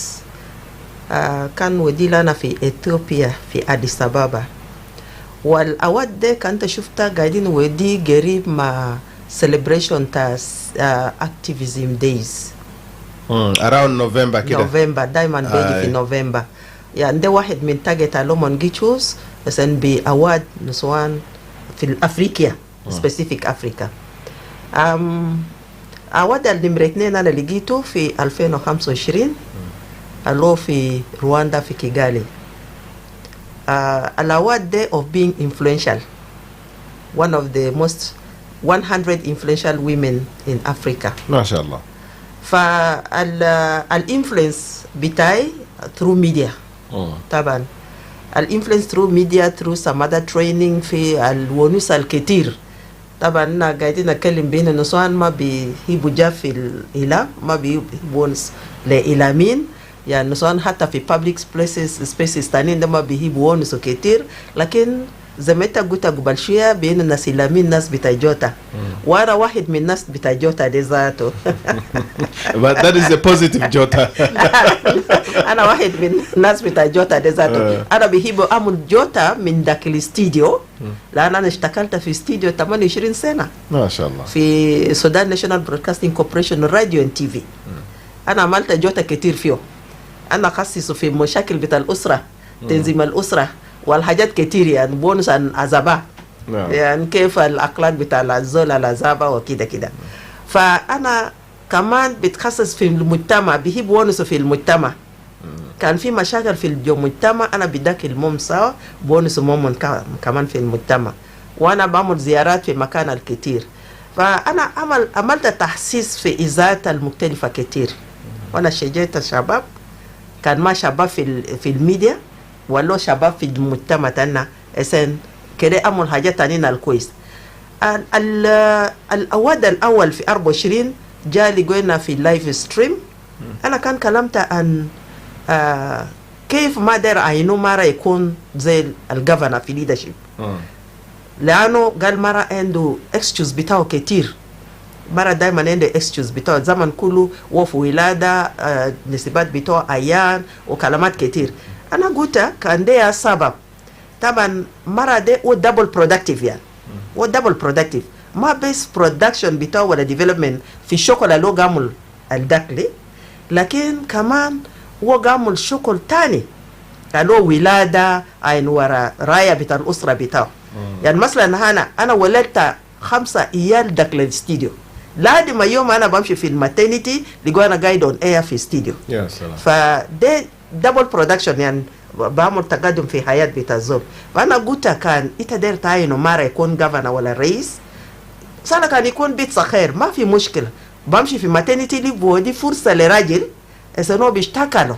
كان ودي لنا في إثيوبيا في أديس أبابا. والأواد ده كنت شفتها قاعدين ودي قريب مع celebration تا activism days around November كده. November دايما بيجي في نوفمبر. يعني ده واحد من تاجت لومون جيتشوز مثلا بأواد نسوان في أفريقيا specific أفريقيا. أواد النمرة 2 أنا لقيته في 2025 اللي هو في رواندا في كيغالي. الأواد ده of being influential, one of the most 100 influential women in Africa. ما شاء الله. فالإنفلونس بتاعي through media. طبعا الإنفلونس through media through some other training في الونوس الكتير. طبعا قاعدين نتكلم بين النسوان ما بيهيبوا جا في الإعلام، ما بيهيبوا لإعلامين. يعني النسوان حتى في public spaces تانيين ده ما بيهيبوا ونسو كتير. لكن زي ما انت قلت قبل شويه بين الناس إعلاميين ناس بتاع جوتا، وانا واحد من الناس بتاع جوتا دي ذاته. But that is a positive جوتا. انا واحد من الناس بتاع جوتا دي ذاته. انا بحب اعمل جوتا من داخل الاستديو، لان انا اشتغلت في استديو 28 سنه ما شاء الله في سودان ناشونال برودكاستنج كوربوريشن راديو ان تي في. انا عملت جوتا كتير فيه. انا خصص في مشاكل بتاع الاسره، تنظيم الاسره والحاجات كتير، يعني بونس عن عذابات، يعني كيف الاخلاق بتاع الزول العذابه وكده كده. فانا كمان بتخصص في المجتمع، بحب بونس في المجتمع. كان في مشاكل في المجتمع انا بداك الموم سوا بونس موم كمان في المجتمع، وانا بعمل زيارات في مكان الكتير. فانا عملت تحسيس في اذاعات المختلفه كتير، وانا شجعت الشباب. كان ما شباب في الميديا ولا شباب في المجتمع تاعنا اسن كده اعمل حاجات تانيين الكويس. الأواد الأول في 24 جاء لقينا في اللايف ستريم أنا كان كلمت عن كيف ما دار عينه مرة يكون زي الجفنة في ليدرشيب لأنه قال مرة عنده اكسكيوز بتاعه كتير مرة دايما عنده اكسكيوز بتاعه الزمن كله وفي ولادة نسبات بتاعه أيام وكلمات كتير أنا قلت كان ده سبب طبعا مرة ده هو دبل برودكتيف يعني هو دبل برودكتيف ما بس برودكشن بتاعه ولا ديفلوبمنت في الشغل اللي هو قامل الدخلي لكن كمان هو قامل شغل تاني اللي هو ولادة عين ورا راية بتاع الأسرة بتاعه يعني مثلا أنا ولدت 5 عيال داخل الاستديو لحد ما يوم أنا بمشي في الماتينيتي لقوا أنا قايد اون اير في استديو يا سلام. فده دبل برودكشن يعني بعمل تقدم في حياة بتاع الزول فأنا قلت كان إنت داير تعينه مرة يكون جفنة ولا رئيس سنة كان يكون بيت صخير ما في مشكلة بمشي في ماتينيتي ليف ودي فرصة لراجل إنه بيشتكى له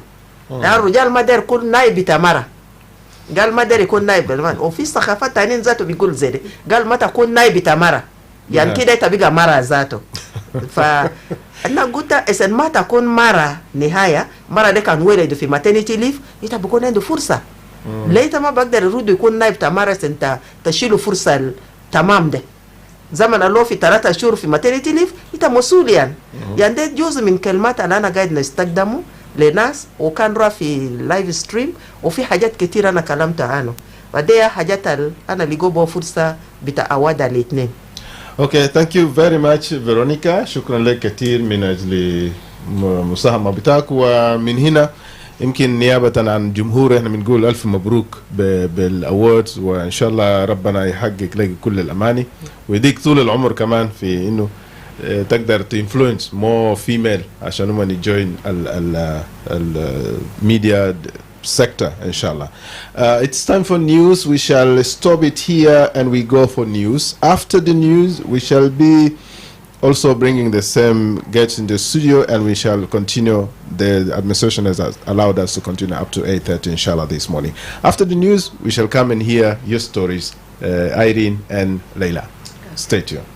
يعني الرجال ما داير يكون نايب بتاع مرة قال ما داير يكون نايب وفي ثقافات تانيين ذاته بيقول زي دي قال ما تكون نايب بتاع مرة يعني كده تبقى مرة ذاته فأنا قلت إذن ما تكون مرة نهاية مرة ده كان ولد في ماتينيتي ليف إنت بيكون عنده فرصة ليه ما بقدر يرد يكون نايب بتاع مرة أنت تشيله فرصة تمام ده زمن الله في 3 شهور في ماتيريتي ليف انت مسؤول يعني يعني ده جزء من كلمات اللي انا قاعد نستخدمه لناس وكان راه في لايف ستريم وفي حاجات كتير انا كلمت عنه فدي حاجات انا اللي جوبوا فرصه بتعوضها الاثنين. اوكي ثانك يو فيري ماتش فيرونيكا شكرا لك كثير من اجل المساهمه بتاعك ومن هنا يمكن نيابة عن جمهور احنا بنقول ألف مبروك بالأوردز وإن شاء الله ربنا يحقق لك كل الأماني ويديك طول العمر كمان في إنه تقدر تinfluence more female عشان هم يجوين الميديا sector إن شاء الله. It's time for news. We shall stop it here and we go for news. After the news we shall be also bringing the same guests in the studio and we shall continue. The administration has allowed us to continue up to 8:30 inshallah this morning. After the news we shall come and hear your stories, Irene and Leila. Stay tuned.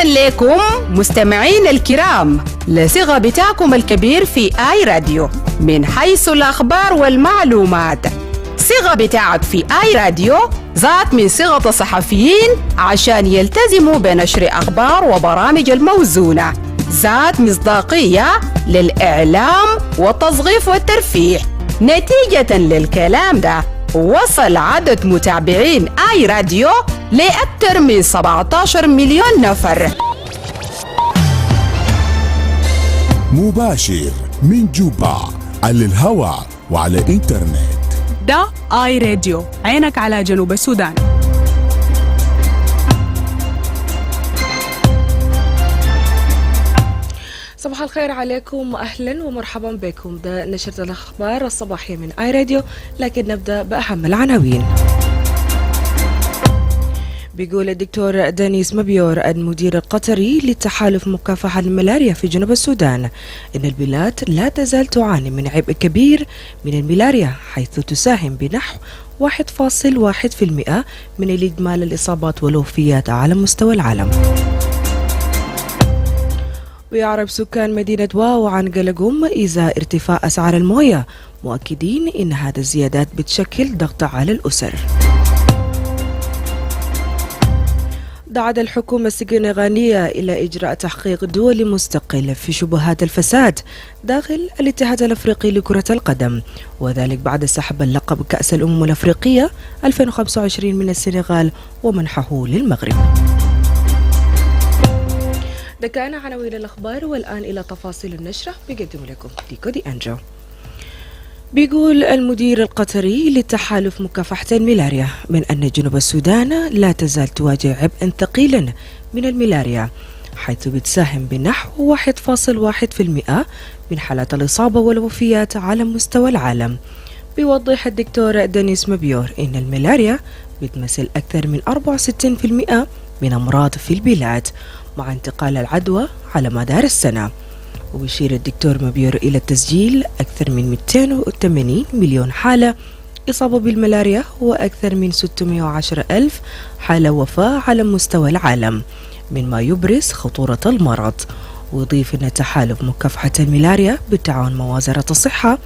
لكم مستمعين الكرام لصغة بتاعكم الكبير في آي راديو من حيث الأخبار والمعلومات. صغة بتاعك في آي راديو ذات من صغة الصحفيين عشان يلتزموا بنشر أخبار وبرامج الموزونة ذات مصداقية للإعلام والتصغيف والترفيه. نتيجة للكلام ده وصل عدد متابعين آي راديو لأكثر من 17 مليون نفر. مباشر من جوبا على الهواء وعلى الإنترنت. ده آي راديو عينك على جنوب السودان. صباح الخير عليكم وأهلا ومرحبا بكم. ده نشرة الأخبار الصباحية من آي راديو لكن نبدأ بأهم العناوين. بيقول الدكتور دانيس مبيور المدير القطري للتحالف مكافحة الملاريا في جنوب السودان إن البلاد لا تزال تعاني من عبء كبير من الملاريا حيث تساهم بنحو 1.1% من الإجمال الإصابات والوفيات على مستوى العالم. ويعرب سكان مدينة واو عن قلقهم إزاء ارتفاع أسعار الموية مؤكدين إن هذه الزيادات بتشكل ضغط على الأسر. دعت الحكومة السنغالية إلى إجراء تحقيق دولي مستقل في شبهات الفساد داخل الاتحاد الأفريقي لكرة القدم وذلك بعد سحب اللقب كأس الأمم الأفريقية 2025 من السنغال ومنحه للمغرب. ده كان عناوين الأخبار والآن إلى تفاصيل النشرة بقدم لكم ديكو دي أنجو. بيقول المدير القطري لتحالف مكافحة الملاريا من أن جنوب السودان لا تزال تواجه عبئا ثقيلا من الملاريا، حيث بتساهم بنحو 1.1% من حالات الإصابة والوفيات على مستوى العالم. بيوضح الدكتور دانيس مبيور إن الملاريا بتمثل أكثر من 64% من أمراض في البلاد، مع انتقال العدوى على مدار السنة. وبيشير الدكتور مبيور إلى تسجيل أكثر من 280 مليون حالة إصابة بالملاريا وأكثر من 610 ألف حالة وفاة على مستوى العالم، مما يبرز خطورة المرض. ويضيف أن تحالف مكافحة الملاريا بالتعاون مع وزارة الصحة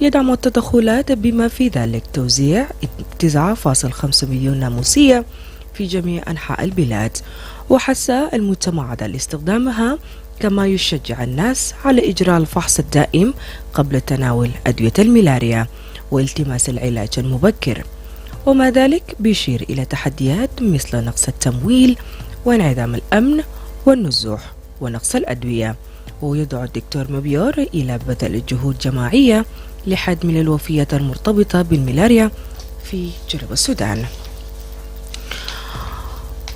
يدعم التدخلات بما في ذلك توزيع 9.5 مليون ناموسية في جميع أنحاء البلاد، وحث المجتمع على استخدامها، كما يشجع الناس على إجراء الفحص الدائم قبل تناول أدوية الملاريا والتماس العلاج المبكر. وما ذلك بيشير إلى تحديات مثل نقص التمويل وانعدام الأمن والنزوح ونقص الأدوية. ويدعو الدكتور مبيور إلى بذل جهود جماعية لحد من الوفيات المرتبطة بالملاريا في جنوب السودان.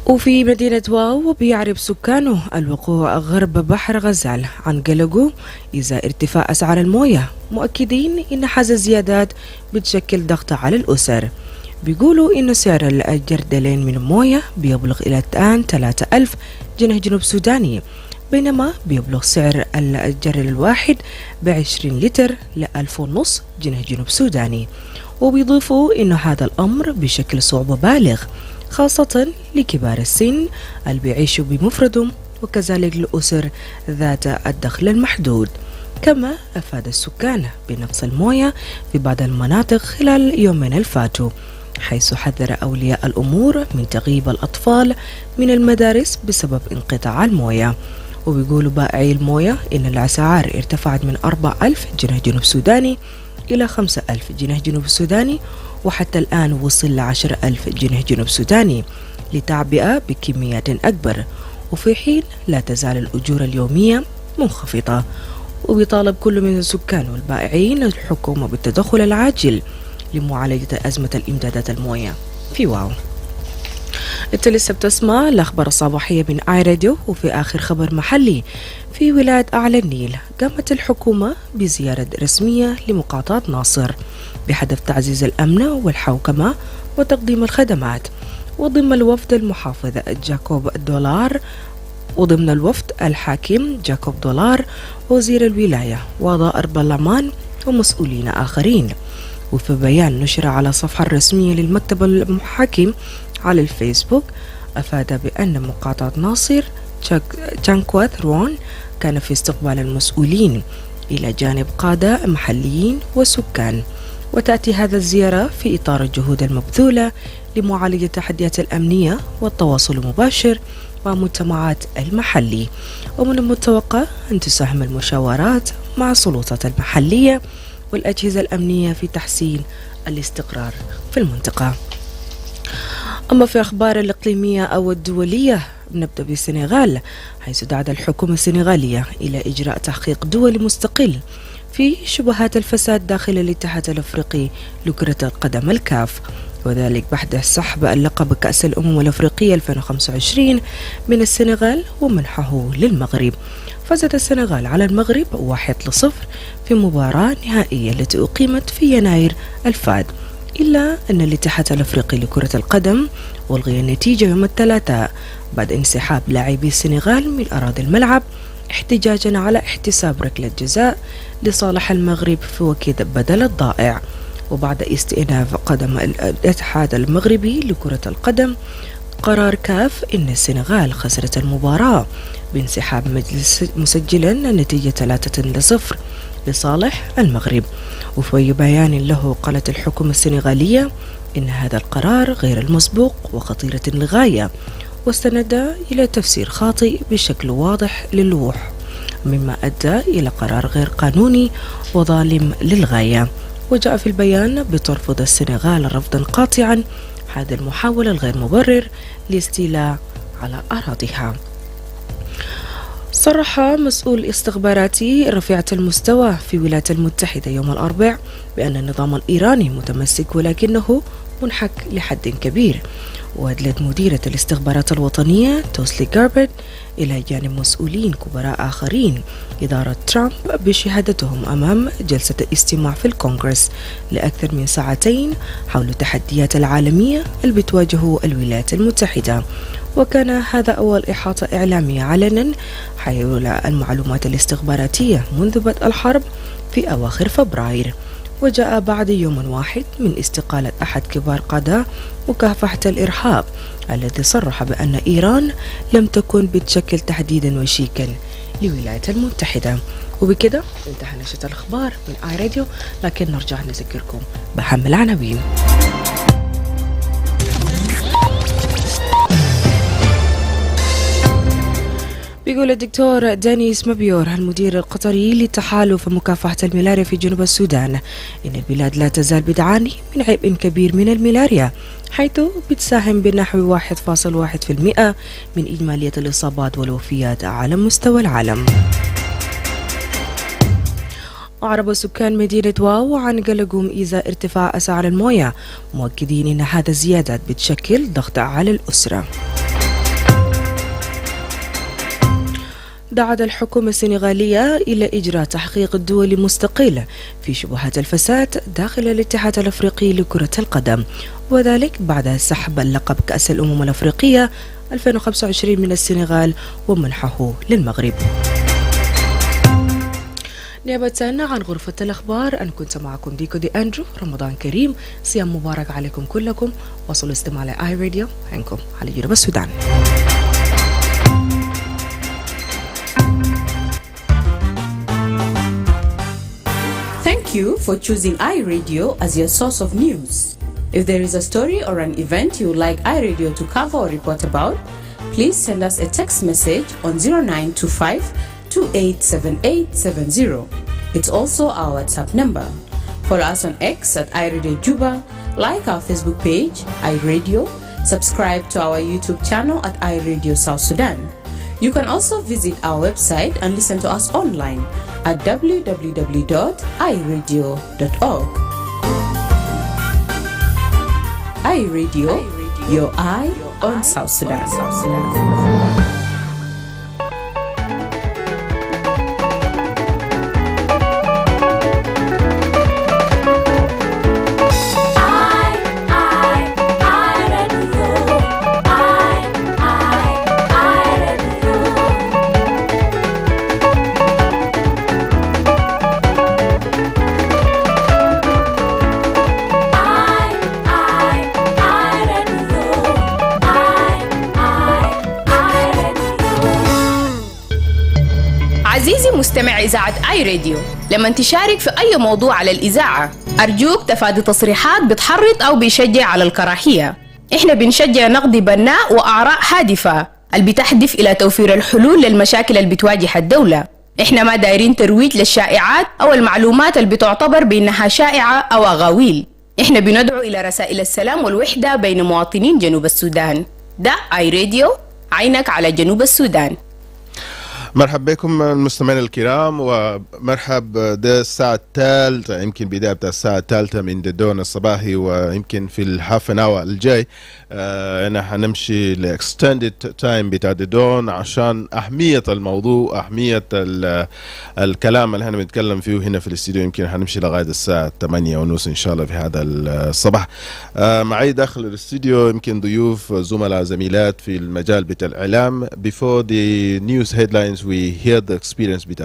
وفي مدينة واو بيعرب سكانه الوقوع غرب بحر غزال عن قلقه إزاء ارتفاع أسعار الموية، مؤكدين إن حاز الزيادات بتشكل ضغط على الأسر. بيقولوا إن سعر الجردلين من الموية بيبلغ إلى الآن 3000 جنيه جنوب سوداني، بينما بيبلغ سعر الجرل الواحد ب20 لتر ل1500 جنيه جنوب سوداني. وبيضيفوا إن هذا الأمر بشكل صعوبة بالغ، خاصة لكبار السن اللي بيعيشوا بمفردهم، وكذلك الأسر ذات الدخل المحدود. كما أفاد السكان بنقص الموية في بعض المناطق خلال اليومين الفاتوا، حيث حذر أولياء الأمور من تغييب الأطفال من المدارس بسبب انقطاع الموية. وبيقولوا بائعي الموية إن الأسعار ارتفعت من 4000 جنيه جنوب سوداني إلى 5000 جنيه جنوب سوداني، وحتى الآن وصل 10,000 جنيه جنوب سوداني لتعبئة بكميات أكبر، وفي حين لا تزال الأجور اليومية منخفضة. وبيطالب كل من السكان والبائعين الحكومة بالتدخل العاجل لمعالجة أزمة الإمدادات الموية في واو. انت لسه بتسمع الأخبار الصباحية من آي راديو. وفي آخر خبر محلي، في ولاية أعلى النيل قامت الحكومة بزيارة رسمية لمقاطعة ناصر بهدف تعزيز الأمن والحوكمة وتقديم الخدمات. وضمن الوفد المحافظ جاكوب دولار، وضمن الوفد الحاكم جاكوب دولار وزير الولاية وأعضاء البرلمان ومسؤولين آخرين. وفي بيان نشر على الصفحة الرسمية للمكتب المحاكم على الفيسبوك، أفاد بأن مقاطعة ناصر تشانكوات روان كان في استقبال المسؤولين إلى جانب قادة محليين وسكان. وتأتي هذا الزيارة في إطار الجهود المبذولة لمعالجة التحديات الأمنية والتواصل المباشر مع المجتمعات المحلي. ومن المتوقع أن تساهم المشاورات مع السلطات المحلية والأجهزة الأمنية في تحسين الاستقرار في المنطقة. أما في أخبار الإقليمية أو الدولية، نبدأ بالسنغال، حيث دعت الحكومة السنغالية إلى إجراء تحقيق دولي مستقل في شبهات الفساد داخل الاتحاد الأفريقي لكرة القدم الكاف، وذلك بعد سحب اللقب كأس الأمم الأفريقية 2025 من السنغال ومنحه للمغرب. فازت السنغال على المغرب 1-0 في مباراة نهائية التي أقيمت في يناير الفات، إلا أن الاتحاد الأفريقي لكرة القدم ألغي النتيجة يوم الثلاثاء بعد انسحاب لاعبي السنغال من أراضي الملعب احتجاجا على احتساب ركلة جزاء لصالح المغرب في وكيل بدل الضائع. وبعد استئناف قدم الاتحاد المغربي لكرة القدم قرار كاف إن السنغال خسرت المباراة بانسحاب مجلس مسجلا النتيجة 3-0 لصالح المغرب. وفي بيان له قالت الحكومة السنغالية إن هذا القرار غير المسبوق وخطيرة للغاية، واستند إلى تفسير خاطئ بشكل واضح للوضوح، مما أدى إلى قرار غير قانوني وظالم للغاية. وجاء في البيان بترفض السنغال رفضا قاطعا هذه المحاولة الغير مبرر لاستيلاء على أراضيها. صرح مسؤول استخباراتي رفيعة المستوى في الولايات المتحدة يوم الأربعاء بأن النظام الإيراني متمسك ولكنه منحك لحد كبير. وأدلت مديرة الاستخبارات الوطنية توسلي جاربرت إلى جانب مسؤولين كبراء آخرين إدارة ترامب بشهادتهم أمام جلسة استماع في الكونغرس لأكثر من ساعتين حول التحديات العالمية اللي بتواجه الولايات المتحدة. وكان هذا أول إحاطة إعلامية علنا حول المعلومات الاستخباراتية منذ بدء الحرب في أواخر فبراير، وجاء بعد يوم واحد من استقالة أحد كبار قادة مكافحة الإرهاب الذي صرح بأن إيران لم تكن بتشكل تهديدا وشيكا للولايات المتحدة. وبكده انتهى نشرة الأخبار من آي راديو، لكن نرجع نذكركم بأهم العناوين. بيقول الدكتور دانيس مبيور المدير القطري لتحالف مكافحة الملاريا في جنوب السودان إن البلاد لا تزال بتعاني من عبء كبير من الملاريا، حيث بتساهم بنحو 1.1% من إجمالية الإصابات والوفيات على مستوى العالم. أعرب سكان مدينة واو عن قلقهم إزاء ارتفاع أسعار الموية، مؤكدين أن هذا الزيادات بتشكل ضغط على الأسرة. دعت الحكومة السنغالية إلى إجراء تحقيق دولي مستقل في شبهات الفساد داخل الاتحاد الأفريقي لكرة القدم، وذلك بعد سحب اللقب كأس الأمم الأفريقية 2025 من السنغال ومنحه للمغرب. نيابة عن غرفة الأخبار أن كنت معكم ديكو دي أندرو. رمضان كريم، صيام مبارك عليكم كلكم. وصلوا استماع لآي راديو عندكم على جنوب السودان. Thank you for choosing iRadio as your source of news. If there is a story or an event you would like iRadio to cover or report about, please send us a text message on 0925 287870. It's also our WhatsApp number. Follow us on X at iRadio Juba, like our Facebook page, iRadio, subscribe to our YouTube channel at iRadio South Sudan. You can also visit our website and listen to us online at www.iradio.org. iRadio, your eye on South Sudan. عزيزي مستمع إذاعة آي راديو، لما تشارك في أي موضوع على الإذاعة أرجوك تفادي تصريحات بتحرض أو بيشجع على الكراهية. إحنا بنشجع نقد بناء وآراء هادفة اللي بتهدف إلى توفير الحلول للمشاكل اللي بتواجه الدولة. إحنا ما دايرين ترويج للشائعات أو المعلومات اللي بتعتبر بأنها شائعة أو أغاويل. إحنا بندعو إلى رسائل السلام والوحدة بين مواطنين جنوب السودان. ده آي راديو، عينك على جنوب السودان. مرحبا بكم المستمعين الكرام، ومرحب. ده الساعة الثالثة، يمكن بداية الساعة الثالثة من الدون الصباحي، ويمكن في الهاف ان اور الجاي أنا حنمشي لاكستندد تايم بتاع الدون عشان أهمية الموضوع، أهمية الكلام اللي احنا بنتكلم فيه هنا في الاستديو. يمكن حنمشي لغاية الساعة 8:30 إن شاء الله في هذا الصباح. معي داخل الاستديو يمكن ضيوف، زملاء، زميلات في المجال بتاع الإعلام. Before the news headlines we hear the experience with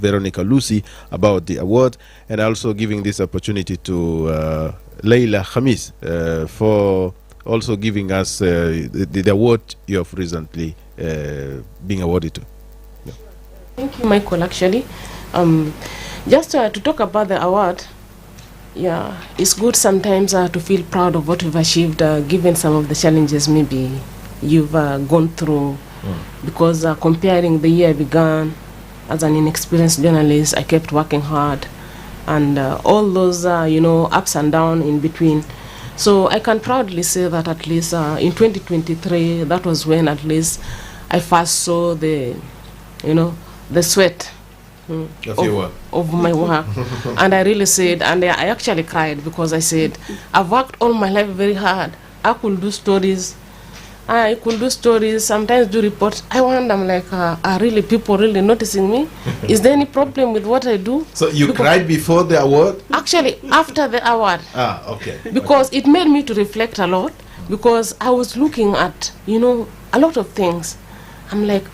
Veronica Lucy about the award, and also giving this opportunity to Leila Khamis for also giving us the award you have recently being awarded to. Yeah. Thank you, Michael. Actually, just to talk about the award, yeah, it's good sometimes to feel proud of what we've achieved, given some of the challenges maybe you've gone through. Because comparing the year I began as an inexperienced journalist, I kept working hard, and all those ups and downs in between. So I can proudly say that at least in 2023, that was when at least I first saw the sweat of my work. And I really said, and I actually cried, because I said, I've worked all my life very hard. I could do stories, sometimes do reports. I wonder, I'm like, are really people really noticing me? Is there any problem with what I do? So you cried before the award? Actually, after the award. Okay. Because it made me to reflect a lot, because I was looking at, a lot of things. I'm like,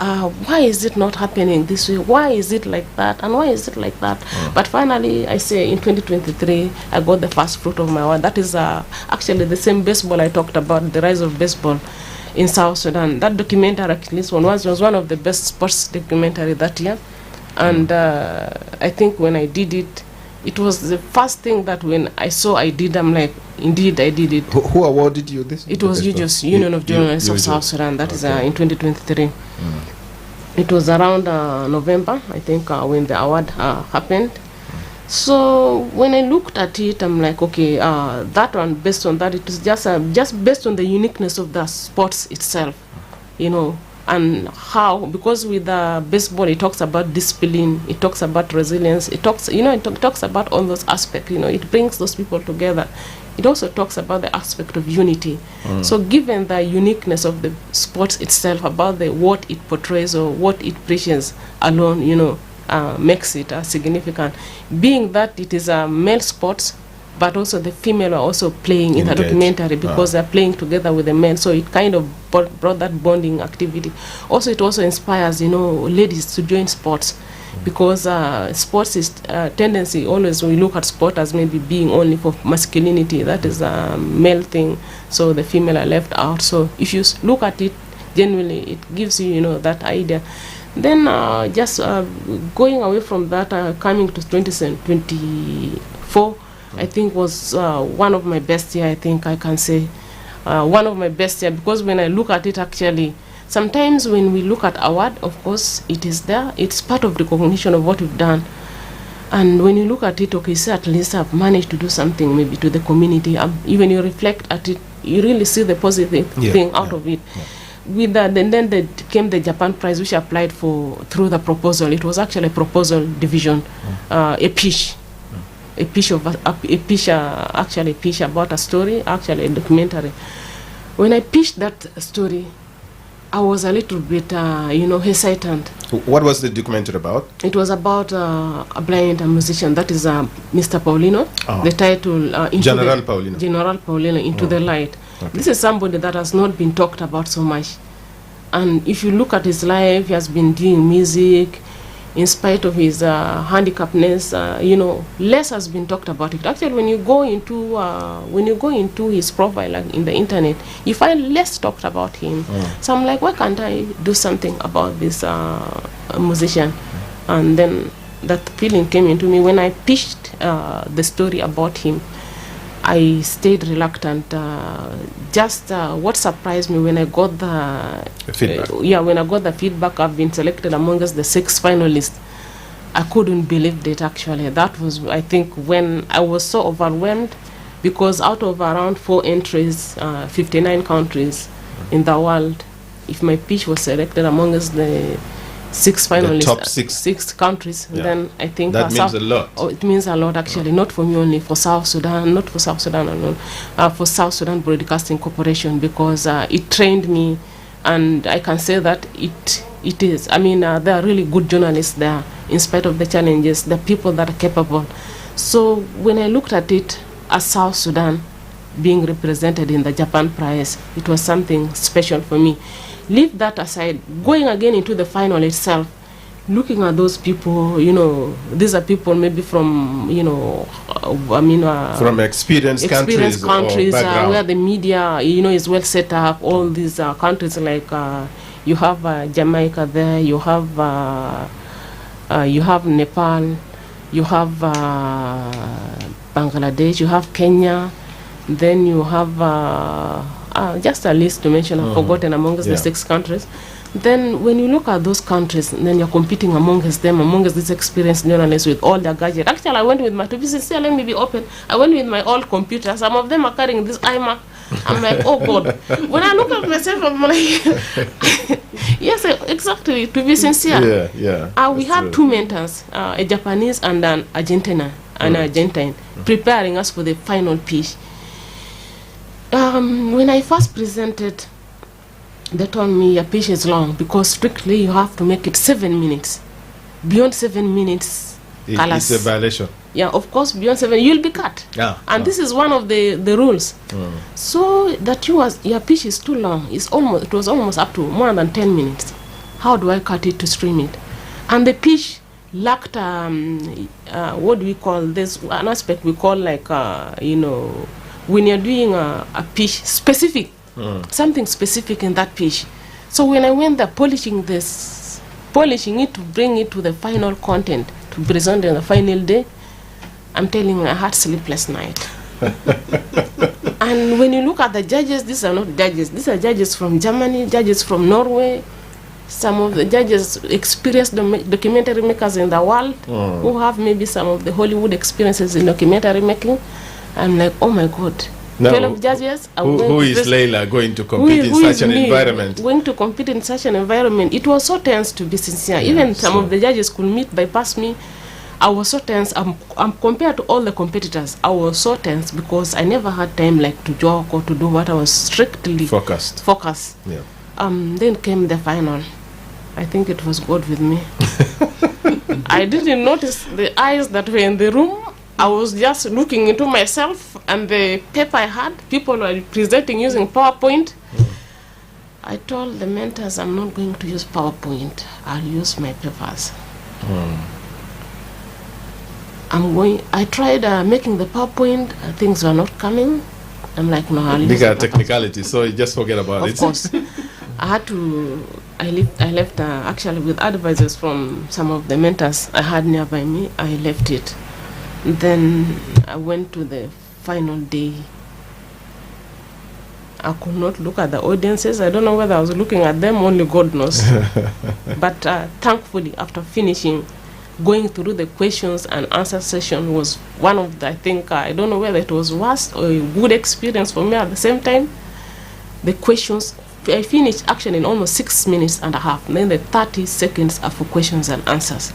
why is it not happening this way? Why is it like that? And why is it like that? But finally, I say in 2023, I got the first fruit of my award. That is actually the same baseball I talked about, the rise of baseball in South Sudan. That documentary, at least, was one of the best sports documentary that year. And I think when I did it, it was the first thing that when I saw I did, I'm like, indeed, I did it. Who awarded you this? It was UJOS, Union of Journalists of South Sudan. That is in 2023. It was around November, I think, when the award happened. So when I looked at it, I'm like, okay, that one, based on that, it was just based on the uniqueness of the sports itself, and how, because with baseball, it talks about discipline, it talks about resilience, it talks about all those aspects, it brings those people together. It also talks about the aspect of unity. So given the uniqueness of the sports itself, about what it portrays or what it preaches alone, makes it significant. Being that it is a male sports, but also the female are also playing in the documentary, because they're playing together with the men. So it kind of brought that bonding activity. Also, it also inspires, ladies to join sports, because sports is tendency always, we look at sport as maybe being only for masculinity. That is a male thing. So the female are left out. So if you look at it genuinely, it gives you, that idea. Then just going away from that, coming to 2024, I think was one of my best year, I think I can say. One of my best year, because when I look at it, actually, sometimes when we look at award, of course, it is there. It's part of recognition of what we've done. And when you look at it, okay, so at least I've managed to do something maybe to the community. Even you reflect at it, you really see the positive thing out of it. With that, then there came the Japan Prize, which I applied for through the proposal. It was actually a proposal division, a pitch about a story, actually a documentary. When I pitched that story, I was a little bit, hesitant. What was the documentary about? It was about a blind musician, that is Mr. Paulino. The title, General Paulino. General Paulino, Into the Light. Okay. This is somebody that has not been talked about so much. And if you look at his life, he has been doing music. In spite of his handicapness, less has been talked about it. Actually, when you go into his profile in the internet, you find less talked about him. So I'm like, why can't I do something about this musician? And then that feeling came into me when I pitched the story about him. I stayed reluctant. What surprised me when I got the feedback. When I got the feedback, I've been selected amongst the 6 finalists. I couldn't believe it, actually. That was, I think, when I was so overwhelmed, because out of around 4 entries, 59 countries in the world, if my pitch was selected amongst the 6 finalists, the top 6 countries, then I think that means a lot. It means a lot, actually. Not for me only, for South Sudan, not for South Sudan alone, for South Sudan Broadcasting Corporation, because it trained me, and I can say that it is. I mean, there are really good journalists there, in spite of the challenges. The people that are capable. So when I looked at it as South Sudan being represented in the Japan Prize, it was something special for me. Leave that aside, going again into the final itself, looking at those people, these are people maybe from, from experienced countries where the media, is well set up. All these countries, like you have Jamaica there, you have Nepal, you have Bangladesh, you have Kenya, then you have just a list to mention, I've forgotten, amongst the 6 countries. Then when you look at those countries, then you're competing amongst these experienced journalists with all their gadgets. Actually, I went with my, to be sincere, let me be open, I went with my old computer. Some of them are carrying this iMac. I'm like, oh God. When I look at myself, I'm like, yes, exactly. To be sincere, we had two mentors, a Japanese and an Argentine, preparing us for the final pitch. When I first presented, they told me your pitch is long because strictly you have to make it 7 minutes. Beyond 7 minutes, it's a violation. Yeah, of course, beyond 7 you'll be cut. And this is one of the rules. So that your pitch is too long. It was almost up to more than 10 minutes. How do I cut it to stream it? And the pitch lacked what do we call this? An aspect we call like when you're doing a pitch specific, something specific in that pitch. So when I went there polishing it to bring it to the final content to present on the final day, I'm telling you, I had sleepless night. And when you look at the judges, these are not judges. These are judges from Germany, judges from Norway. Some of the judges experienced documentary makers in the world who have maybe some of the Hollywood experiences in documentary making. I'm like, oh my God. Now, 12 judges. Who is Leila going to compete in such an environment? Going to compete in such an environment. It was so tense, to be sincere. Even some of the judges could bypass me. I was so tense. I'm compared to all the competitors. I was so tense because I never had time like to joke or to do what I was strictly focused. Yeah. Then came the final. I think it was God with me. I didn't notice the eyes that were in the room. I was just looking into myself and the paper I had. People were presenting using PowerPoint. I told the mentors, I'm not going to use PowerPoint. I'll use my papers. I tried making the PowerPoint. Things were not coming. I'm like, no, I'll use bigger technicality, so you just forget about it. Of course. I left actually with advisors from some of the mentors I had nearby me. I left it. Then I went to the final day. I could not look at the audiences. I don't know whether I was looking at them, only God knows. But thankfully, after finishing, going through the questions and answer session was one of the, I don't know whether it was worst or a good experience for me at the same time. The questions, I finished actually in almost 6 minutes and a half. And then the 30 seconds are for questions and answers.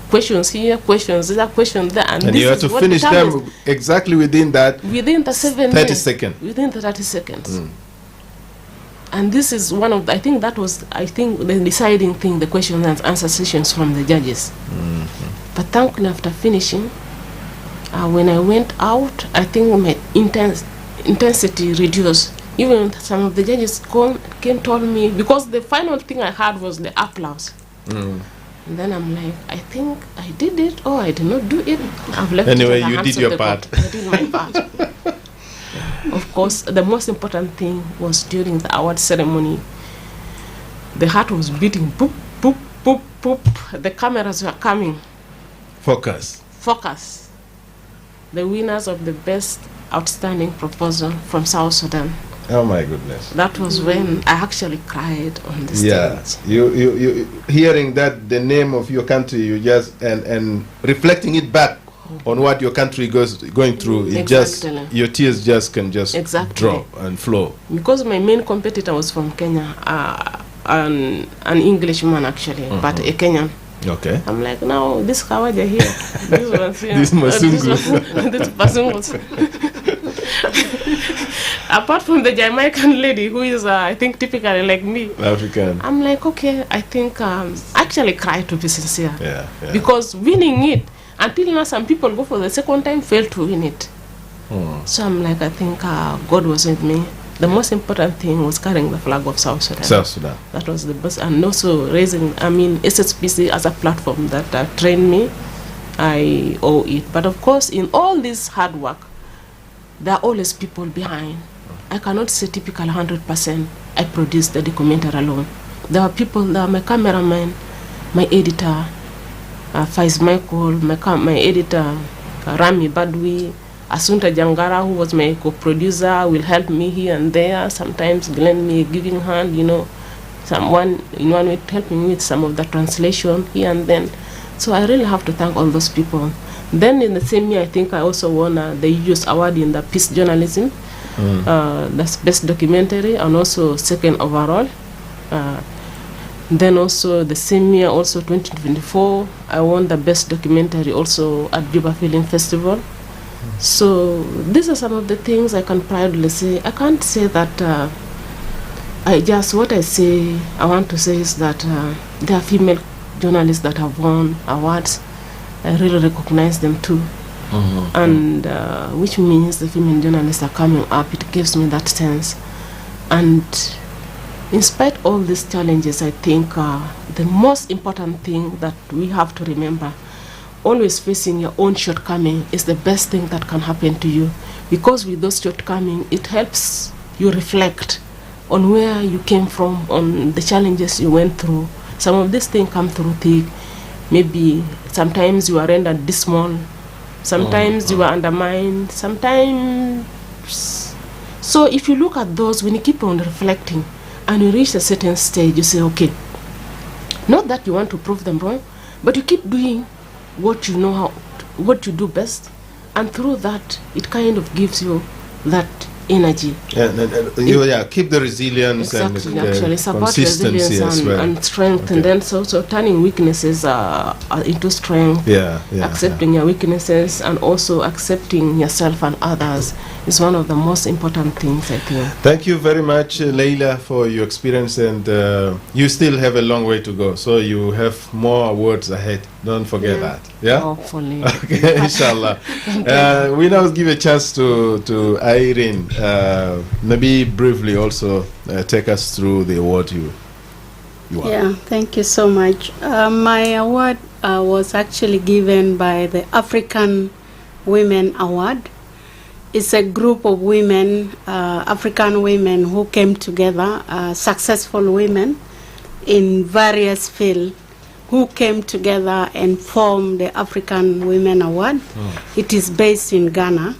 Questions here, questions there, questions there. And you have to finish them exactly within that. Within the 30 seconds. Within the 30 seconds. And this is one of the, that was, the deciding thing, the question and answer sessions from the judges. But thankfully, after finishing, when I went out, I think my intensity reduced. Even some of the judges came told me, because the final thing I had was the applause. And then I'm like, I think I did it or I did not do it. I've left anyway, it in the you hands did of your part. I did my part. Of course, the most important thing was during the award ceremony. The heart was beating, boop, boop, boop, boop. The cameras were coming. Focus. The winners of the best outstanding proposal from South Sudan. Oh my goodness. That was when I actually cried on the stage. Yeah, you hearing that the name of your country, you just and reflecting it back on what your country going through, it just your tears just can drop and flow. Because my main competitor was from Kenya, an Englishman actually, but a Kenyan. Okay. I'm like, now this Kawaja here, this one's here, this Masungu, this Masungu. Apart from the Jamaican lady who is, I think, typically like me, African. I'm like, okay, I think actually cried, to be sincere. Yeah. Because winning it, until now, some people go for the second time, fail to win it. So I'm like, I think God was with me. The most important thing was carrying the flag of South Sudan. That was the best. And also raising, SSPC as a platform that trained me, I owe it. But of course, in all this hard work, there are always people behind. I cannot say typical 100% I produced the documentary alone. There are people, there are my cameraman, my editor, Faiz Michael, my editor, Rami Badwi, Asunta Jangara, who was my co-producer, will help me here and there. Sometimes lend me a giving hand, someone in one way helping me with some of the translation here and then. So I really have to thank all those people. Then in the same year, I think I also won the UJUS award in the peace journalism. That's best documentary and also second overall. Then also the same year, also 2024, I won the best documentary also at Juba Film Festival. So these are some of the things I can proudly say. I can't say that what I want to say is that there are female journalists that have won awards. I really recognize them too. And which means the female journalists are coming up. It gives me that sense. And in spite of all these challenges, I think the most important thing that we have to remember, always facing your own shortcoming is the best thing that can happen to you. Because with those shortcomings, it helps you reflect on where you came from, on the challenges you went through. Some of these things come through thick. Maybe sometimes you are rendered dismal, sometimes you are undermined, sometimes. So if you look at those, when you keep on reflecting and you reach a certain stage, you say, okay, not that you want to prove them wrong, but you keep doing what you know how, what you do best, and through that, it kind of gives you that energy. Keep the resilience exactly, and actually support consistency resilience as well. and strength, and then so turning weaknesses into strength. Accepting your weaknesses and also accepting yourself and others is one of the most important things, I think. Thank you very much, Leila, for your experience, and you still have a long way to go, so you have more awards ahead. Don't forget that. Yeah. Hopefully. Okay, inshallah. We now give a chance to Irene. Maybe briefly also take us through the award you won. Yeah, thank you so much. My award was actually given by the African Women Award. It's a group of women, African women who came together, successful women in various fields, who came together and formed the African Women Award. It is based in Ghana,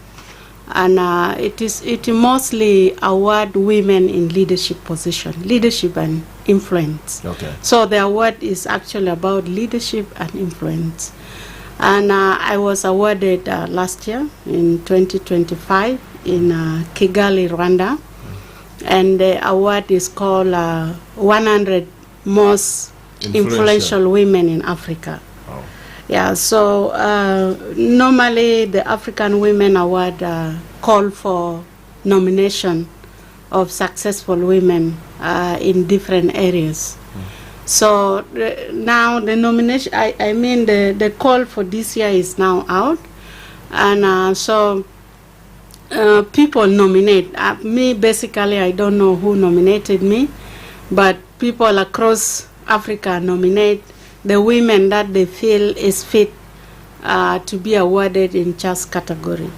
and it mostly award women in leadership position, leadership and influence. Okay. So the award is actually about leadership and influence. And I was awarded last year in 2025 in Kigali, Rwanda. And the award is called 100 Most Influential Women in Africa. Oh. Yeah, so normally the African Women Award call for nomination of successful women in different areas. So now the nomination, I mean the call for this year is now out, and so people nominate. Me, basically, I don't know who nominated me, but people across Africa nominate the women that they feel is fit to be awarded in just category.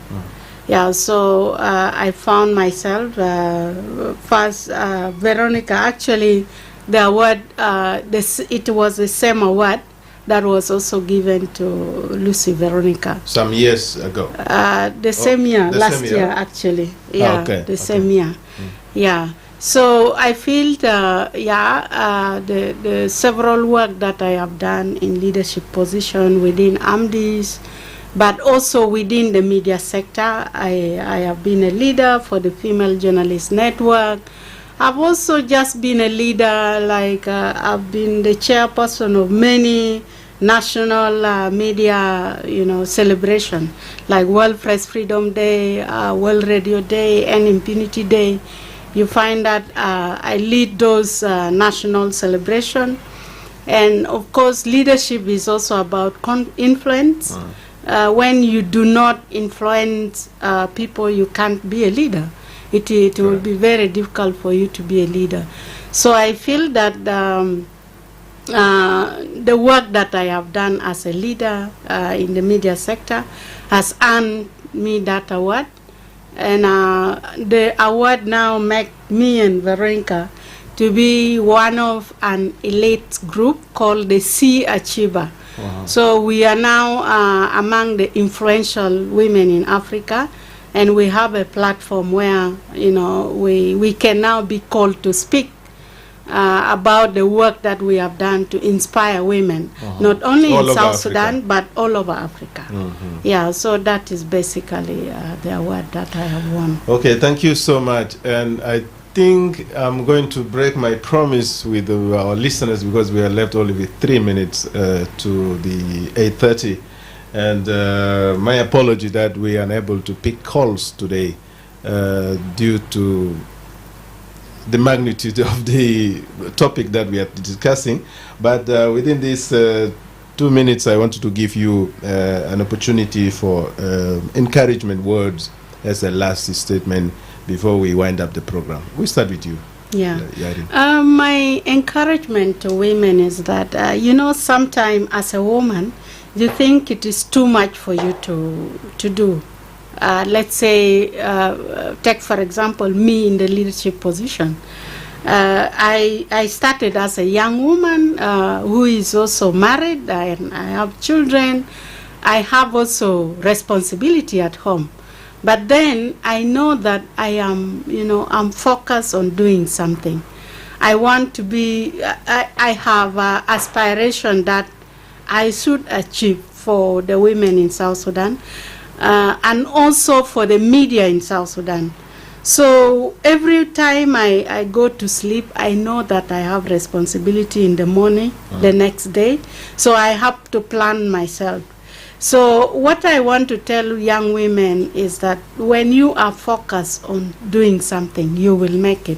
Yeah, so I found myself first, Veronica, actually the award, it was the same award that was also given to Lucy Veronica. Some years ago? The same year, last year actually. Yeah, the same year. Yeah. So I feel, the several work that I have done in leadership position within AMDIS, but also within the media sector. I have been a leader for the Female Journalist Network. I've also just been a leader, like I've been the chairperson of many national media, celebration, like World Press Freedom Day, World Radio Day, and Impunity Day. You find that I lead those national celebration. And of course, leadership is also about influence. When you do not influence people, you can't be a leader. It will be very difficult for you to be a leader. So I feel that the work that I have done as a leader in the media sector has earned me that award. And the award now makes me and Veronica to be one of an elite group called the C Achiever. Wow. So we are now among the influential women in Africa, and we have a platform where we can now be called to speak about the work that we have done to inspire women, not only All in over South Africa. Sudan, but all over Africa. Yeah, so that is basically the award that I have won. Okay, thank you so much. And I think I'm going to break my promise with our listeners because we are left only with 3 minutes to the 8:30. And my apology that we are unable to pick calls today due to the magnitude of the topic that we are discussing. But within these 2 minutes, I wanted to give you an opportunity for encouragement words as a last statement before we wind up the program. We start with you. Yeah. Yarin. My encouragement to women is that, sometimes as a woman, you think it is too much for you to do. Let's say, take for example me in the leadership position. I started as a young woman who is also married. I have children. I have also responsibility at home. But then I know that I am, I'm focused on doing something. I want to be, I have aspiration that I should achieve for the women in South Sudan and also for the media in South Sudan. So every time I go to sleep, I know that I have responsibility in the morning, the next day. So I have to plan myself. So what I want to tell young women is that when you are focused on doing something, you will make it.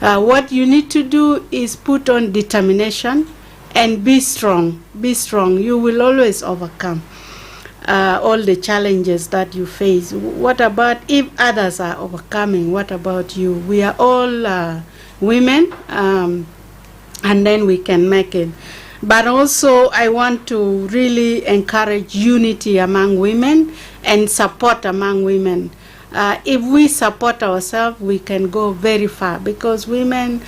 What you need to do is put on determination and be strong. Be strong. You will always overcome all the challenges that you face. What about if others are overcoming? What about you? We are all women, and then we can make it. But also I want to really encourage unity among women and support among women. If we support ourselves, we can go very far, because women,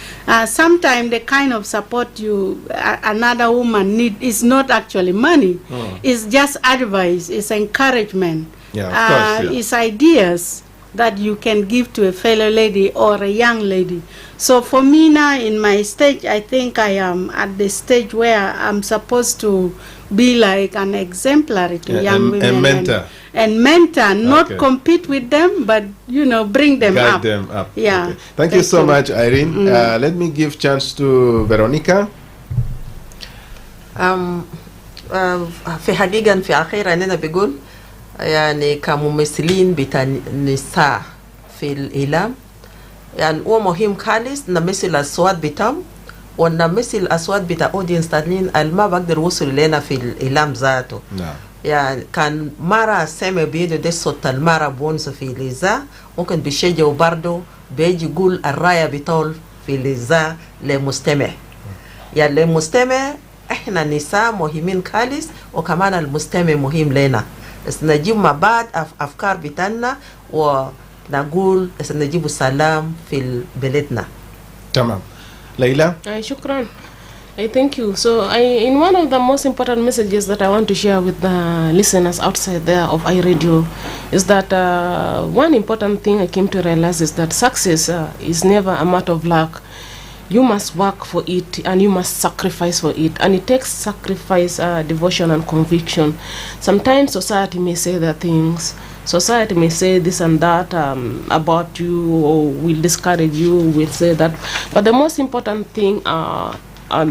sometimes the kind of support another woman need is not actually money. It's just advice, it's encouragement, it's ideas that you can give to a fellow lady or a young lady. So for me now in my stage, I think I am at the stage where I'm supposed to be like an exemplary to young women. And mentor. And mentor, not compete with them, but bring them Guide up. them up. Yeah. Okay. Thank you so much, Irene. Let me give chance to Veronica. في حقيقة في أخيرا أنا بقول يعني كممثلين بتاع النساء في الإعلام، يعني هو مهم خالص نمثل الأصوات بتاعهم ونمثل الأصوات بتاع أودينس تانيين اللي ما بقدر وصل لنا في الإعلام ذاته. نعم. يعني كان مرة سمع بيده ده صوت المرة بونس في الإذاعة، ممكن بيشجعوا برضه بيجي يقول الراية بتاعه في الإذاعة للمستمع. يعني للمستمع احنا النساء مهمين خالص، وكمان المستمع مهم لنا. نجيب مع بعض أفكار بتاعنا ونقول نجيب السلام في بلدنا. تمام. ليلى. شكرا. Thank you. So in one of the most important messages that I want to share with the listeners outside there of iRadio is that one important thing I came to realize is that success is never a matter of luck. You must work for it and you must sacrifice for it, and it takes sacrifice, devotion and conviction. Sometimes society may say the things, society may say this and that about you, or will discourage you, will say that, but the most important thing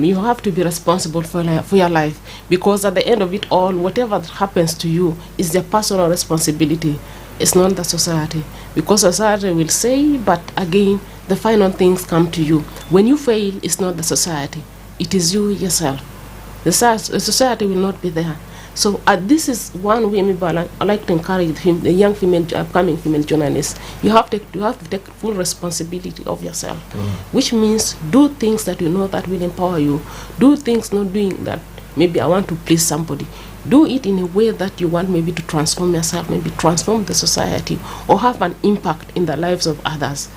you have to be responsible for your life, because at the end of it all, whatever happens to you is your personal responsibility. It's not the society, because society will say, but again, the final things come to you. When you fail, it's not the society, it is you yourself. The society will not be there. So this is one way maybe I like to encourage the young upcoming female journalists. You have to take full responsibility of yourself, which means do things that you know that will empower you. Do things not doing that maybe I want to please somebody. Do it in a way that you want maybe to transform yourself, maybe transform the society, or have an impact in the lives of others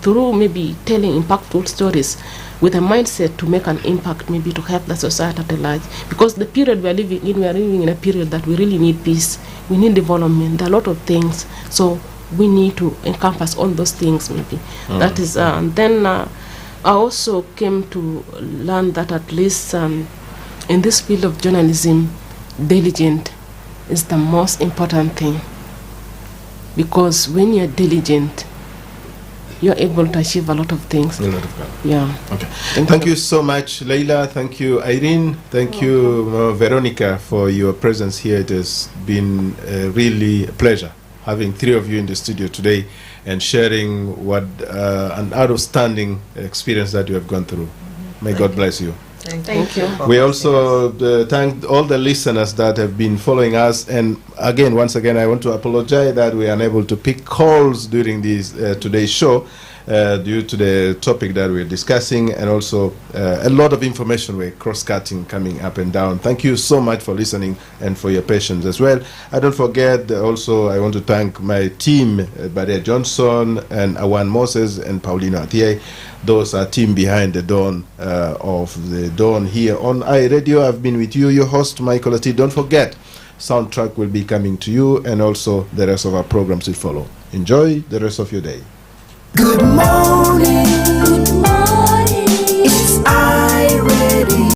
through maybe telling impactful stories with a mindset to make an impact, maybe to help the society at large. Because the period we are living in a period that we really need peace, we need development, there are a lot of things. So we need to encompass all those things maybe. That is, then I also came to learn that at least in this field of journalism, diligent is the most important thing. Because when you're diligent, you're able to achieve a lot of things. Yeah. Okay. Thank you so much, Leila. Thank you, Irene. Thank you, Veronica, for your presence here. It has been really a pleasure having three of you in the studio today and sharing what an outstanding experience that you have gone through. May God bless you. Thank you. We also thank all the listeners that have been following us. And again, once again, I want to apologize that we are unable to pick calls during this today's show due to the topic that we're discussing, and also a lot of information we're cross-cutting coming up and down. Thank you so much for listening and for your patience as well. I don't forget also, I want to thank my team, Badia Johnson and Awan Moses and Paulina Athier. Those are team behind the dawn of the dawn here on iRadio. I've been with you, your host, Michael Ati. Don't forget, soundtrack will be coming to you, and also the rest of our programs will follow. Enjoy the rest of your day. Good morning.